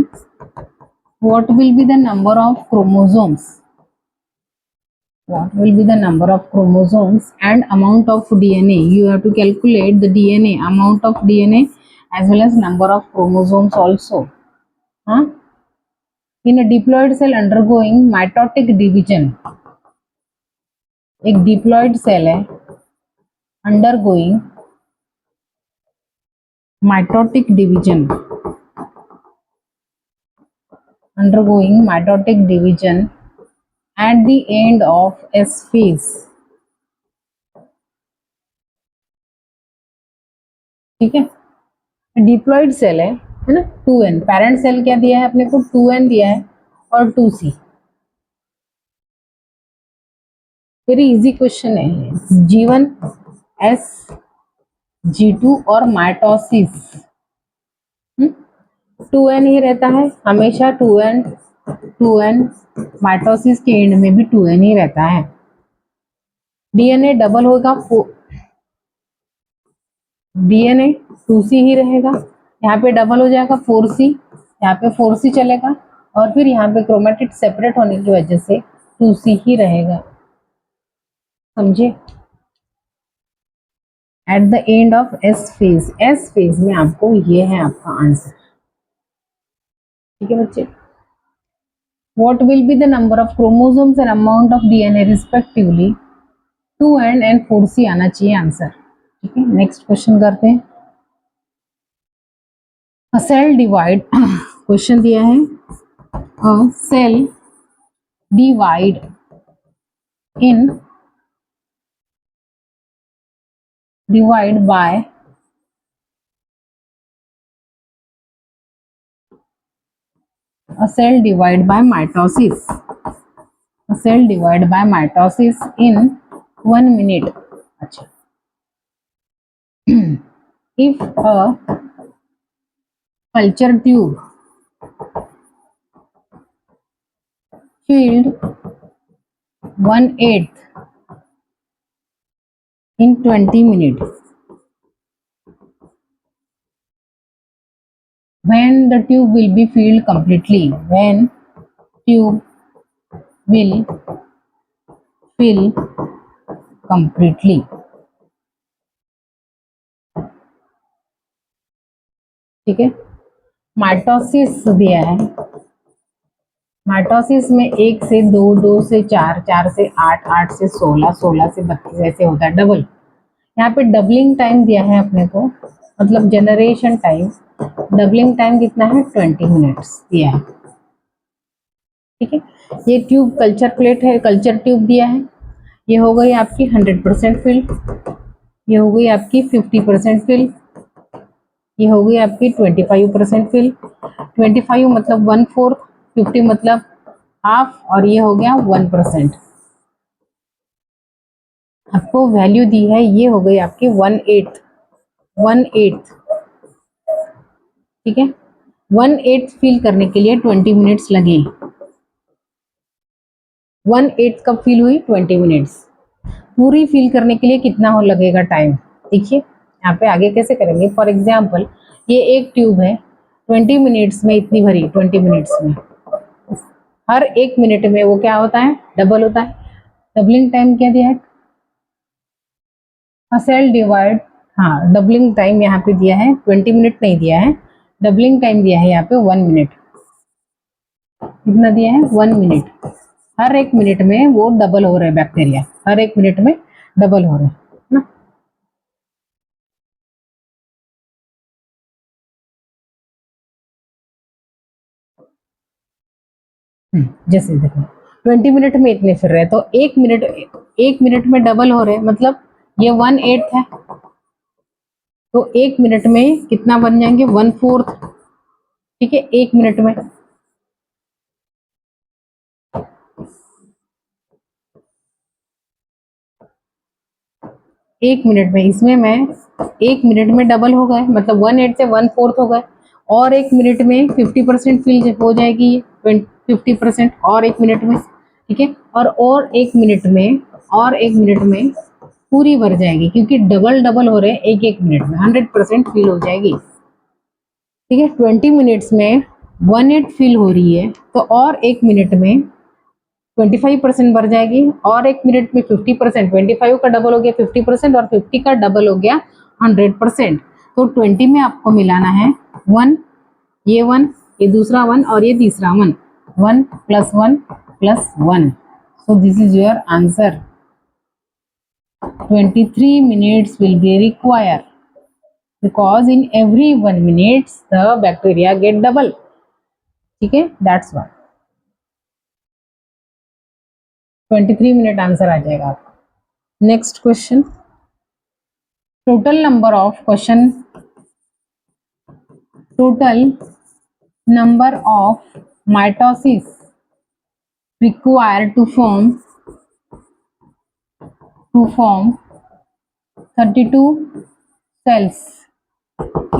what will be the number of chromosomes, what will be the number of chromosomes and amount of DNA? You have to calculate the DNA, amount of DNA as well as number of chromosomes also. In a diploid cell undergoing mitotic division, एक diploid cell है undergoing mitotic division undergoing mitotic division at the end of S phase. ठीक है, diploid cell है ना, 2n parent cell क्या दिया है अपने को, 2n दिया है और 2c। वेरी इजी क्वेश्चन है, G1 S G2 और माइटोसिस 2n ही रहता है हमेशा, 2n माइटोसिस के एंड में भी 2n ही रहता है। डीएनए डबल होगा, डीएनए 2c ही रहेगा, यहाँ पे डबल हो जाएगा 4c, यहाँ पे 4c चलेगा और फिर यहाँ पे क्रोमेटिड सेपरेट होने की वजह से 2c ही रहेगा, समझे। At the end of S phase, S phase में आपको ये है आपका आंसर, ठीक है बच्चे। What will be the number of chromosomes and amount of DNA respectively? 2n and 4c आना चाहिए आंसर, ठीक है। नेक्स्ट क्वेश्चन करते हैं। A cell divide क्वेश्चन दिया है, a cell divide by a cell divide by mitosis, a cell divide by mitosis in 1 minute। अच्छा, if a culture tube filled 1/8 in 20 minutes, when the tube will be filled completely, when tube will fill completely। ठीक है, mitosis दिया है, mitosis में 1 से 2, 2 से 4, 4 से 8, 8 से 16, 16 से 32 ऐसे होता है डबल। यहाँ पे डबलिंग टाइम दिया है अपने को, मतलब जनरेशन टाइम, डबलिंग टाइम कितना है 20 मिनट्स दिया है, ठीक है। ये ट्यूब कल्चर प्लेट है, कल्चर ट्यूब दिया है, ये हो गई आपकी 100% फिल, ये हो गई आपकी 50% फिल, ये हो गई आपकी 25% फिल, 25 मतलब 1/4, 50 मतलब हाफ, और ये हो गया 1%। आपको वैल्यू दी है, ये हो गई आपकी 1/8, 1/8, ठीक है। 1/8 फिल करने के लिए 20 मिनट्स लगे, 1/8 कब फिल हुई 20 मिनट्स। पूरी फिल करने के लिए कितना हो लगेगा टाइम, देखिए यहाँ पे आगे कैसे करेंगे। फॉर एग्जाम्पल ये एक ट्यूब है, 20 मिनट्स में इतनी भरी, 20 मिनट्स में हर 1 मिनट में वो क्या होता है, डबल होता है। डबलिंग टाइम क्या दिया है, सेल डिवाइड, हाँ डबलिंग टाइम यहाँ पे दिया है, 20 मिनट नहीं दिया है, डबलिंग टाइम दिया है यहाँ पे 1 मिनट। कितना दिया है 1 मिनट, हर 1 मिनट में वो डबल हो रहे हैं बैक्टीरिया, हर 1 मिनट में डबल हो रहे हैं ना। जैसे देखो 20 मिनट में इतने फिर रहे, तो 1 मिनट में डबल हो रहे, मतलब ये 1/8 है, तो 1 मिनट में कितना बन जाएंगे 1/4, ठीक है। 1 मिनट में 1 मिनट में, इसमें मैं 1 मिनट में डबल हो गए, मतलब 1/8 से 1/4 हो गए, और 1 मिनट में 50% फिल हो जाएगी ये 50%, और 1 मिनट में, ठीक है। और 1 मिनट में, और 1 मिनट में पूरी भर जाएगी, क्योंकि डबल डबल हो रहे हैं 1 मिनट में, 100% फिल हो जाएगी, ठीक है। 20 मिनट्स में 1/8 फिल हो रही है, तो और 1 मिनट में 25% भर जाएगी, और 1 मिनट में 50%, 25 का डबल हो गया 50%, और 50 का डबल हो गया 100%। तो 20 में आपको मिलाना है 1, ये दूसरा 1 और ये तीसरा 1, 1 + 1 + 1। सो this is your answer, 23 minutes will be required, because in every 1 minute the bacteria get double, ठीक है, दैट्स वन। 23 मिनट आंसर आ जाएगा आपका। Next question, total number of question, total number of mitosis required to form 32 cells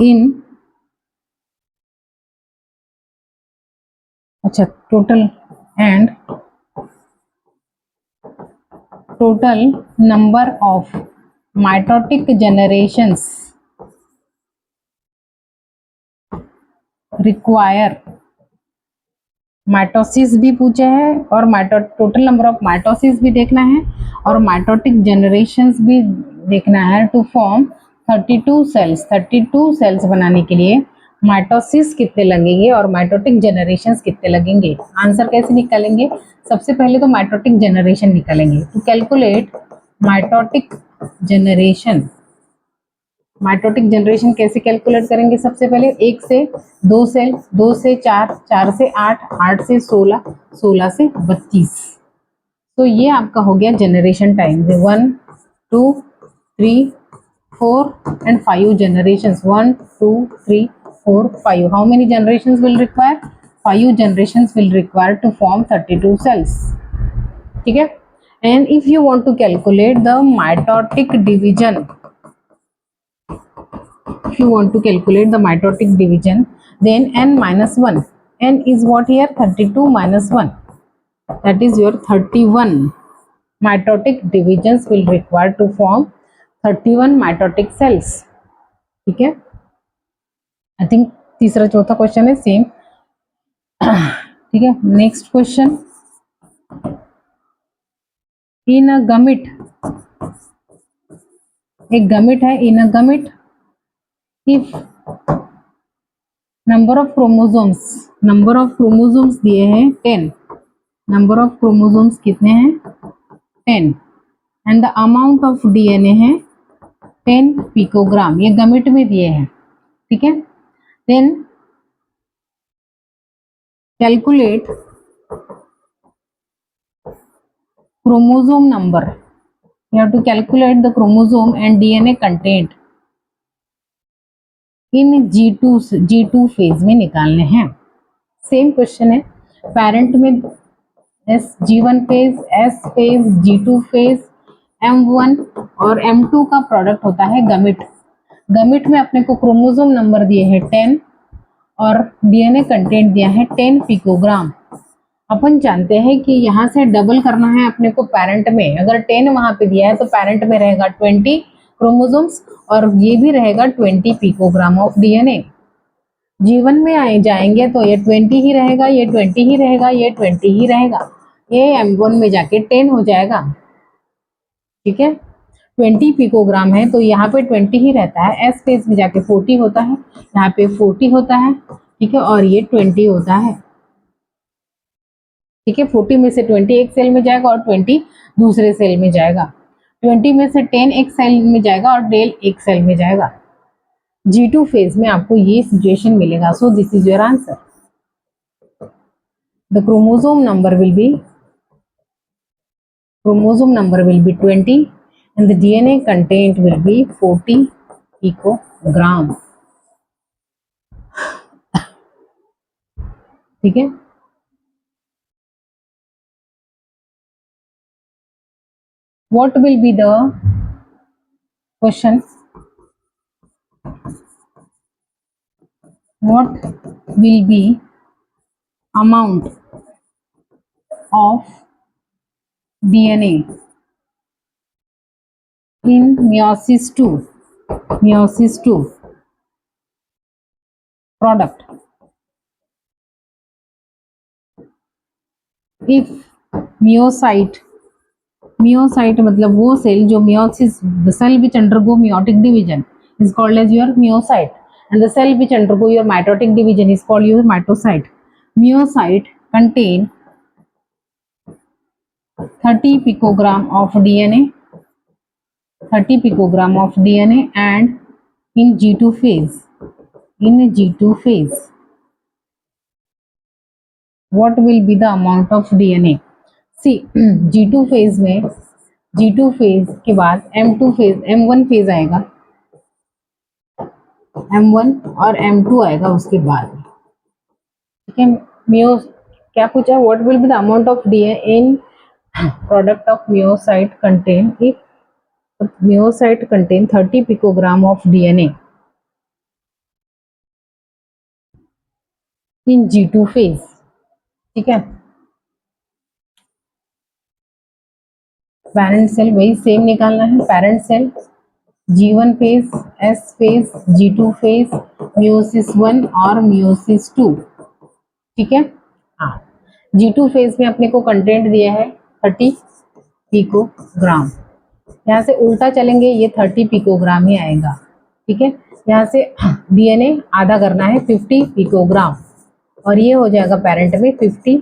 in, अच्छा total, and total number of mitotic generations require, mitosis भी पूछा है और total number of mitosis भी देखना है और माइटोटिक जनरेशंस भी देखना है टू फॉर्म 32 सेल्स। 32 सेल्स बनाने के लिए माइटोसिस कितने लगेंगे और माइटोटिक जनरेशंस कितने लगेंगे। आंसर कैसे निकालेंगे, सबसे पहले तो माइटोटिक जनरेशन निकालेंगे। To calculate mitotic generation, mitotic generation कैसे कैलकुलेट करेंगे, सबसे पहले 1 से 2 सेल, 2 से 4, 4 से 8, 8 से 16, 16 से 32। तो ये आपका हो गया generation time. 1 2 3 4 and 5 generations, 1 2 3 4 5। How many generations will require, 5 generations will require to form 32 cells, ठीक है। And if you want to calculate the mitotic division, if you want to calculate the mitotic division, then n minus 1, n is what here, 32 minus 1, that is your 31 mitotic divisions will require to form 31 mitotic cells, ठीक है। I think तीसरा चौथा question है same, ठीक है। Next question, in a गमिट, एक gamete है, in a gamete if number of chromosomes दिए हैं 10, नंबर ऑफ क्रोमोसोम्स कितने हैं 10, and the amount of DNA है 10 पिकोग्राम, ये गमिट में दिए हैं, ठीक है। Then calculate chromosome number, you have to calculate the chromosome and DNA content in G2 phase में निकालने हैं। सेम क्वेश्चन है, पेरेंट में G1 phase, S phase, G2 phase, M1 और M2 का प्रोडक्ट होता है गमिट। गमिट में अपने को क्रोमोसोम नंबर दिए हैं 10 और डीएनए कंटेंट दिया है 10 पिकोग्राम। अपन जानते हैं कि यहाँ से डबल करना है अपने को पेरेंट में, अगर 10 वहां पे दिया है तो पेरेंट में रहेगा 20 क्रोमोसोम्स और ये भी रहेगा 20 पिकोग्राम ऑफ डीएनए। जीवन में आए जाएंगे तो ये 20 ही रहेगा, ये 20 ही रहेगा, ये 20 ही रहेगा, ये M1 में जाके 10 हो जाएगा, ठीक है। 20 पिकोग्राम है तो यहाँ पे 20 ही रहता है, एस फेज में जाके 40 होता है, यहाँ पे 40 होता है, ठीक है, और ये 20 होता है, ठीक है। 40 में से 20 एक सेल में जाएगा और 20 दूसरे सेल में जाएगा, 20 में से 10 एक सेल में जाएगा और 10 एक सेल में जाएगा। G2 फेज में आपको ये सिचुएशन मिलेगा। सो this is your answer, the chromosome number will be 20 and the DNA content will be 40 picogram, ठीक है। What will be the question, what will be amount of DNA in meiosis 2 product if myocyte मतलब वो cell जो meiosis, the cell which undergo meiotic division is called as your myocyte and the cell which undergo your mitotic division is called your mitocyte. Myocyte contain 30 picogram of DNA, 30 picogram of DNA and in G2 phase what will be the amount of DNA. See G2 phase में, G2 phase के बाद M2 phase, M1 phase आएगा, M1 और M2 आएगा उसके बाद। ठीक है, मियो क्या पूछा, what will be the amount of DNA in product of meiocyte contain, if meiocyte contain 30 picogram of DNA in G2 phase. ठीक है, पेरेंट सेल वही सेम निकालना है, parent cell G1 phase, S phase, G2 phase, meiosis 1 और meiosis 2। ठीक है, हाँ, G2 phase में अपने को कंटेंट दिया है 30 पिकोग्राम, यहाँ से उल्टा चलेंगे ये 30 पिकोग्राम ही आएगा। ठीक है, यहाँ से डीएनए आधा करना है 50 पिकोग्राम और ये हो जाएगा पेरेंट में 50,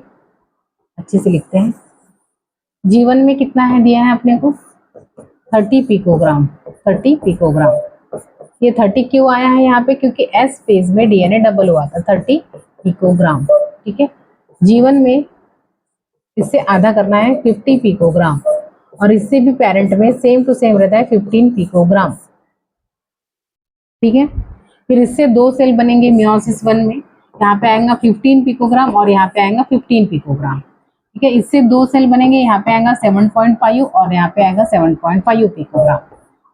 अच्छे से लिखते हैं। G1 में कितना है दिया है अपने को 30 पिकोग्राम, 30 पिकोग्राम। ये 30 क्यों आया है यहाँ पे, क्योंकि एस फेज में डीएनए डबल हुआ था 30 पिकोग्राम। ठीक है, G1 में इससे आधा करना है 50 पिकोग्राम और इससे भी पेरेंट में सेम टू सेम रहता है 15 पिकोग्राम। ठीक है, फिर इससे दो सेल बनेंगे मियोसिस 1 में, यहाँ पे आएगा 15 पिकोग्राम और यहाँ पे आएगा 15 पिकोग्राम। ठीक है, इससे दो सेल बनेंगे, यहाँ पे आएगा 7.5 और यहाँ पे आएगा 7.5 पिकोग्राम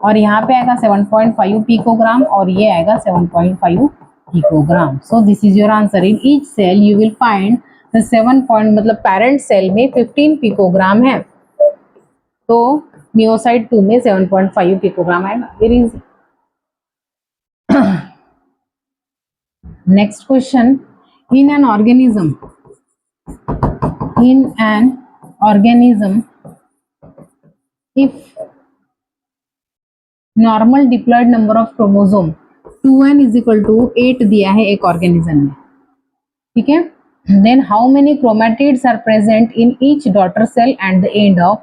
और यहाँ पे आएगा 7.5 पिकोग्राम और ये आएगा 7.5 picogram. So this is your answer. In each cell you will find the 7 point, मतलब पेरेंट सेल में 15 पिकोग्राम है तो मियोसाइट 2 में 7.5 पिकोग्राम आएगा। Very easy. Next question, in an organism, in an organism if normal diploid number of chromosome 2n is equal to 8 दिया है एक organism में। ठीक है, then how many chromatids are present in each daughter cell at the end of,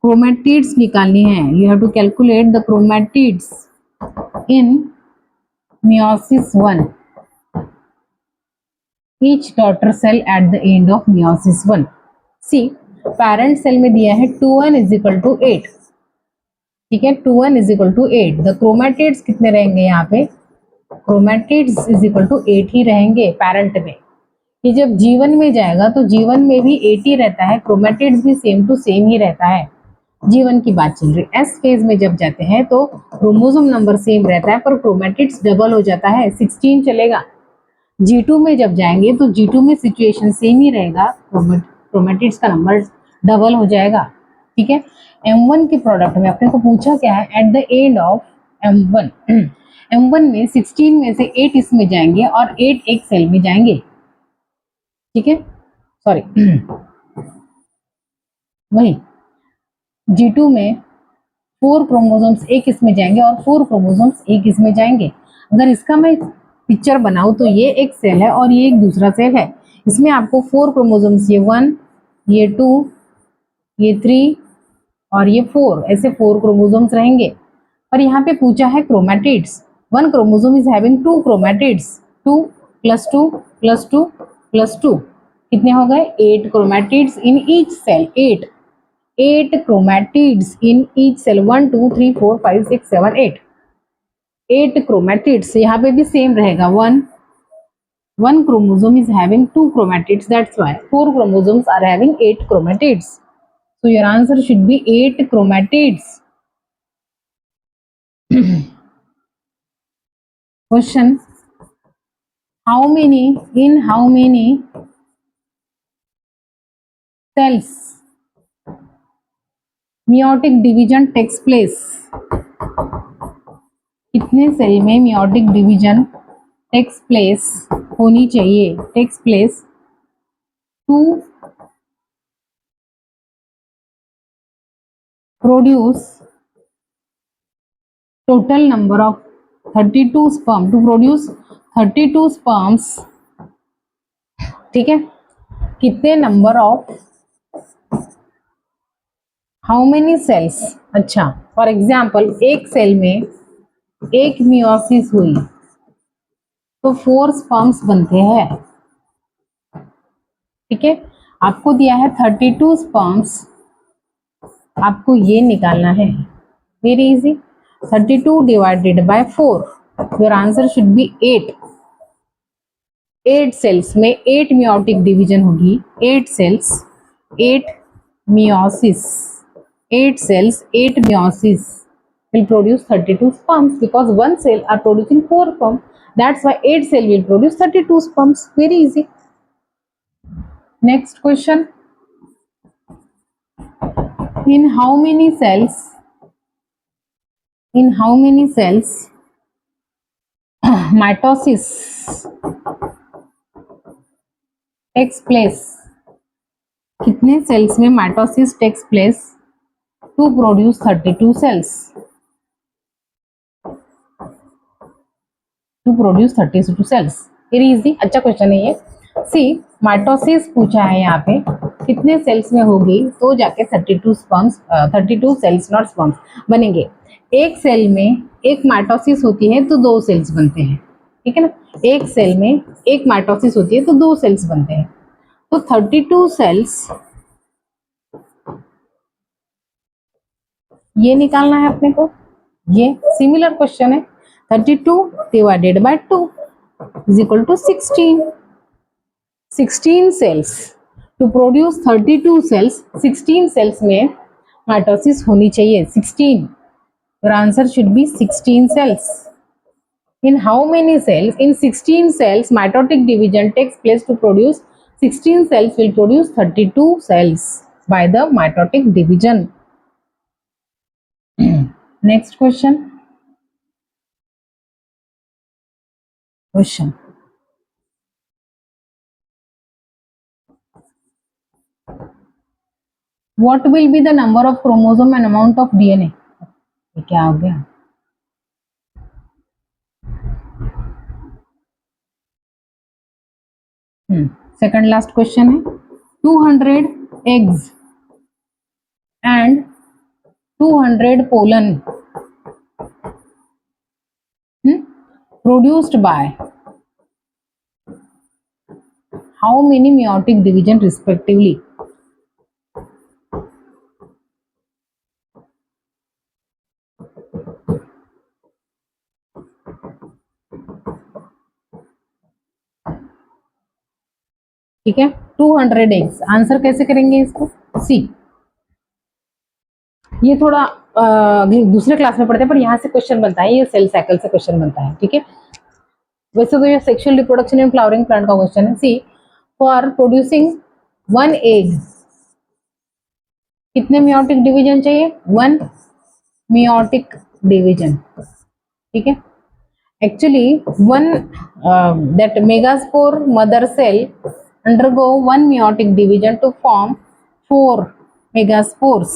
chromatids निकालनी है, you have to calculate the chromatids in meiosis 1, each daughter cell at the end of meiosis 1। See parent cell में दिया है 2n is equal to 8। ठीक है, 2n is equal to 8, the chromatids कितने रहेंगे यहाँ पे, क्रोमैटिड्स इज इक्वल टू 8 ही रहेंगे पेरेंट में। ये जब G1 में जाएगा तो G1 में भी 8 ही रहता है, क्रोमैटिड्स भी सेम टू सेम ही रहता है। G1 की बात चल रही। एस फेज में जब जाते हैं तो क्रोमोसोम नंबर सेम रहता है पर क्रोमैटिड्स डबल हो जाता है, 16 चलेगा। G2 में जब जाएंगे तो G2 में सिचुएशन सेम ही रहेगा, क्रोमैटिड्स का नंबर डबल हो जाएगा। ठीक है, M1 के प्रोडक्ट में अपने को पूछा क्या है, at the end of M1 M1 में 16 में से 8 इसमें जाएंगे और 8 एक सेल में जाएंगे। ठीक है, सॉरी वही G2 में 4 क्रोमोसोम्स एक इसमें जाएंगे और 4 क्रोमोसोम्स एक इसमें जाएंगे। अगर इसका मैं पिक्चर बनाऊं तो ये एक सेल है और ये एक दूसरा सेल है। इसमें आपको 4 क्रोमोसोम्स, ये 1, ये 2, ये 3 और ये 4, ऐसे 4 क्रोमोसोम्स रहेंगे। पर यहाँ पे पूछा है chromatids, 1 chromosome is having 2 chromatids, 2 + 2 + 2 + 2 कितने हो गए, 8 chromatids in each cell, 8 chromatids in each cell, 1 2 3 4 5 6 7 8 chromatids. यहाँ पे भी सेम रहेगा, 1 chromosome is having 2 chromatids, that's why 4 chromosomes are having 8 chromatids. So your answer should be 8 chromatids. Question, how many cells meiotic division takes place? कितने cell में meiotic division takes place होनी चाहिए, takes place to produce total number of 32 sperm, to produce 32 sperms। ठीक है, कितने number of, how many cells. अच्छा, for example एक cell में एक मियोसिस हुई तो 4 स्पर्म्स बनते हैं। ठीक है, आपको दिया है 32 स्पर्म्स, आपको ये निकालना है, very easy. 32 divided by 4, your answer should be 8। 8 cells में 8 मियोटिक डिवीजन होगी, 8 cells 8 meiosis, 8 cells 8 meiosis will produce 32 sperms because one cell are producing 4 sperm, that's why 8 cell will produce 32 sperms, very easy. Next question, in how many cells mitosis takes place, कितने cells में mitosis takes place to produce 32 cells, to produce 32 cells, very easy, अच्छा question है ये। सी mitosis पूछा है यहाँ पे, कितने सेल्स में होगी तो जाके 32 स्पर्म्स 32 सेल्स नॉट स्पर्म्स बनेंगे। एक सेल में एक माइटोसिस होती है तो 2 सेल्स बनते हैं, ठीक है ना, एक सेल में एक माइटोसिस होती है तो 2 सेल्स बनते हैं, तो 32 सेल्स ये निकालना है अपने को, ये सिमिलर क्वेश्चन है। 32 divided by 2 is equal to 16, 16 cells to produce 32 cells, 16 cells में माइटोसिस होनी चाहिए 16, your answer should be 16 cells. In how many cells? In 16 cells mitotic division takes place to produce 16 cells will produce 32 cells by the mitotic division. Next question. What will be the number of chromosome and amount of DNA? ये क्या हो गया? Second last question है, 200 eggs and 200 pollen produced by how many meiotic division respectively? ठीक है, 200 eggs, answer कैसे करेंगे इसको? सी ये थोड़ा दूसरे क्लास में पढ़ते हैं पर यहाँ से क्वेश्चन बनता है, ये सेल साइकिल से क्वेश्चन बनता है, ठीक है। वैसे तो ये sexual reproduction in flowering plant का क्वेश्चन है। सी फॉर प्रोड्यूसिंग 1 एग कितने मियोटिक डिवीजन चाहिए? 1 मियोटिक डिवीजन, ठीक है। Actually 1 that megaspore mother cell undergo 1 meiotic division to form 4 megaspores,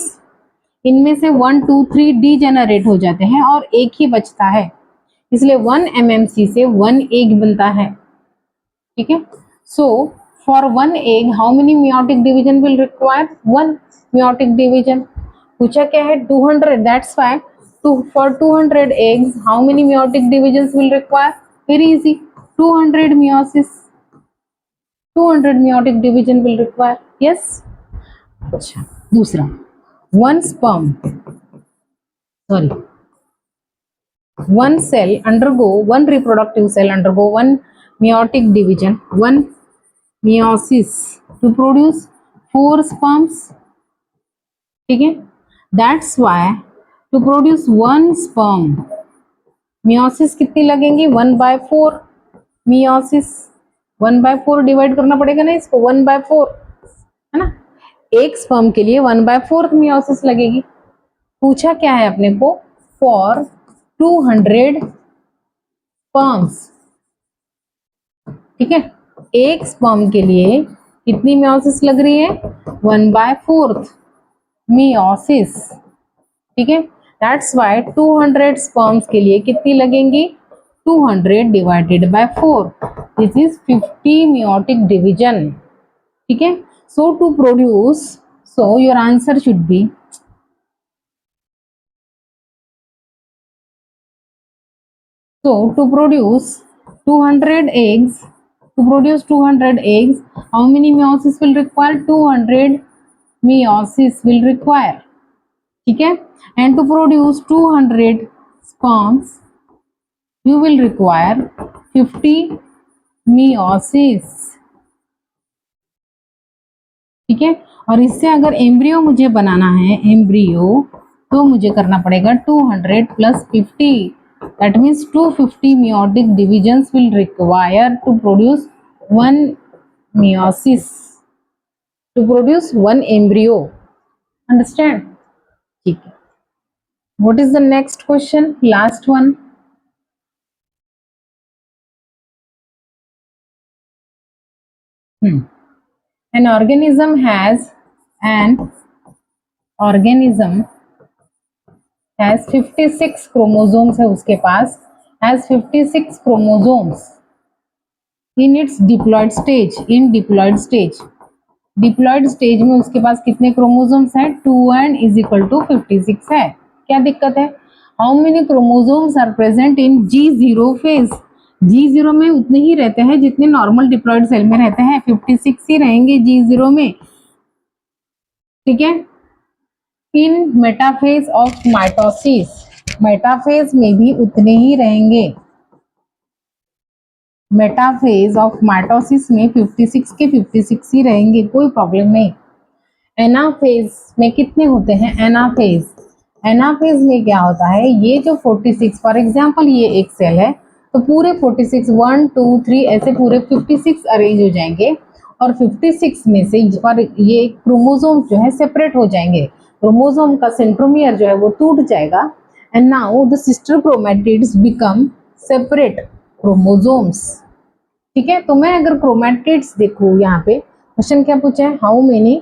इनमें से 1 2 3 डीजेनरेट हो जाते हैं और एक ही बचता है, इसलिए 1 MMC से 1 एग बनता है, ठीक है। So for 1 egg how many meiotic division will require? 1 meiotic division. पूछा क्या है? 200, that's why for 200 eggs how many meiotic divisions will require? Very easy, 200 meiosis, 200 meiotic division will require, yes। अच्छा, दूसरा, one sperm, sorry, one cell undergo, one reproductive cell undergo 1 meiotic division, 1 meiosis to produce 4 sperms, ठीक है। That's why to produce 1 sperm meiosis कितनी लगेंगी? 1/4 meiosis, 1/4 divide करना पड़ेगा ना इसको, 1/4 है ना, एक स्पर्म के लिए 1/4 मियोसिस लगेगी। पूछा क्या है अपने को? फॉर 200 स्पर्म्स, ठीक है, एक स्पर्म के लिए कितनी मियोसिस लग रही है? 1/4 मियोसिस, ठीक है। दैट्स व्हाई 200 स्पर्म्स के लिए कितनी लगेंगी? 200 divided by 4, this is 50 meiotic division, ठीक है। So to produce, so your answer should be, so to produce 200 eggs To produce 200 eggs, how many meiosis will require? 200 meiosis will require. ठीक है, and to produce 200 sperms you will require 50 meiosis. ठीक है, और इससे अगर embryo मुझे बनाना है, embryo, तो मुझे करना पड़ेगा 200 plus 50. That means 250 meiotic divisions will require to produce one meiosis, to produce one embryo. Understand? ठीक है. What is the next question? Last one. An organism has 56 chromosomes है उसके पास, has 56 chromosomes in its diploid stage. In diploid stage में उसके पास कितने chromosomes हैं? 2n is equal to 56 है. क्या दिक्कत है? How many chromosomes are present in G0 phase? G0 में उतने ही रहते हैं जितने नॉर्मल डिप्लॉइड सेल में रहते हैं, 56 ही रहेंगे G0 में. ठीक है. In metaphase of mitosis, metaphase में भी उतने ही रहेंगे. मेटाफेज ऑफ माइटोसिस में 56 के 56 ही रहेंगे, कोई प्रॉब्लम नहीं. एनाफेज में कितने होते हैं? एनाफेज में क्या होता है? ये जो 46, फॉर एग्जांपल ये एक सेल है तो पूरे 46 1 2 3 ऐसे पूरे 56 अरेंज हो जाएंगे, और 56 में से ये क्रोमोसोम जो है सेपरेट हो जाएंगे. क्रोमोसोम का सेंट्रोमियर जो है वो टूट जाएगा, and now the sister chromatids become separate chromosomes. ठीक है, तो मैं अगर क्रोमैटिड्स देखूं, यहाँ पे क्वेश्चन क्या पूछा है? How many.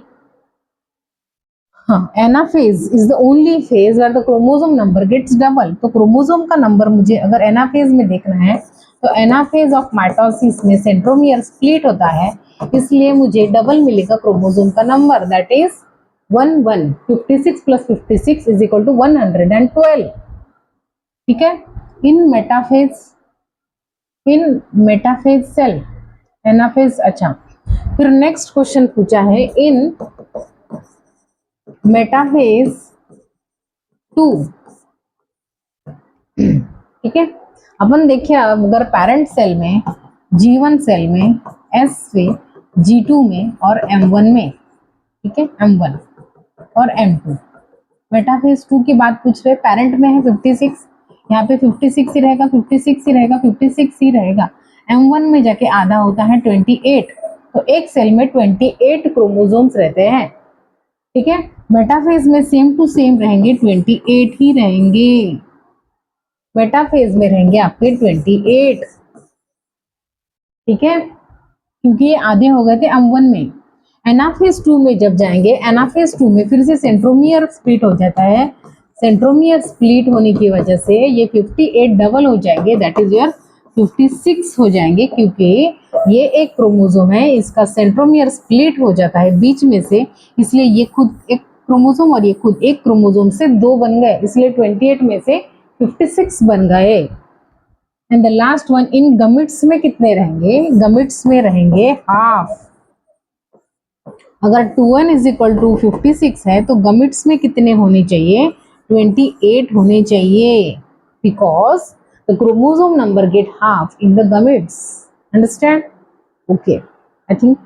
हाँ, anaphase is the only phase where the chromosome number gets double. तो क्रोमोसोम का नंबर मुझे अगर एनाफेज में देखना है तो एनाफेज ऑफ माइटोसिस में सेंट्रोमियर स्प्लिट होता है, इसलिए मुझे डबल मिलेगा क्रोमोसोम का number, that is 11. 56 plus 56 is equal to 112. ठीक है. In metaphase cell, anaphase. अच्छा, फिर नेक्स्ट क्वेश्चन पूछा है इन मेटाफेज 2. ठीक है, अपन देखिए अगर पेरेंट सेल में, G1 सेल में, S से G2 में और M1 में, ठीक है, M1 और M2. मेटाफेज 2 की बात पूछ रहे, पेरेंट में है 56, यहाँ पे 56 ही रहेगा, 56 ही रहेगा, 56 ही रहेगा. M1 में जाके आधा होता है 28, तो एक सेल में 28 क्रोमोसोम्स रहते हैं. ठीक है, मेटाफेज में सेम टू सेम रहेंगे, 28 ही रहेंगे. मेटाफेज में रहेंगे आपके 28. ठीक है, क्योंकि ये आधे हो गए थे M1 में. एनाफेज 2 में जब जाएंगे, एनाफेज 2 में फिर से सेंट्रोमियर स्प्लिट हो जाता है. सेंट्रोमियर स्प्लिट होने की वजह से ये 58 डबल हो जाएंगे, दैट इज योर 56 हो जाएंगे, क्योंकि ये एक क्रोमोसोम है, इसका सेंट्रोमियर स्प्लिट हो जाता है बीच में से, इसलिए ये खुद एक क्रोमोसोम और ये खुद एक क्रोमोसोम से 2 बन गए, इसलिए 28 में से 56 बन गए. And the last one, in gametes में कितने रहेंगे? गमिट्स में रहेंगे हाफ. अगर 2n इज इक्वल टू 56 है तो गमिट्स में कितने होने चाहिए? 28 होने चाहिए, because the chromosome number get half in the gametes. Understand? Okay, I think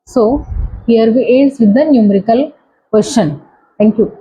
so here we ends with the numerical question. Thank you.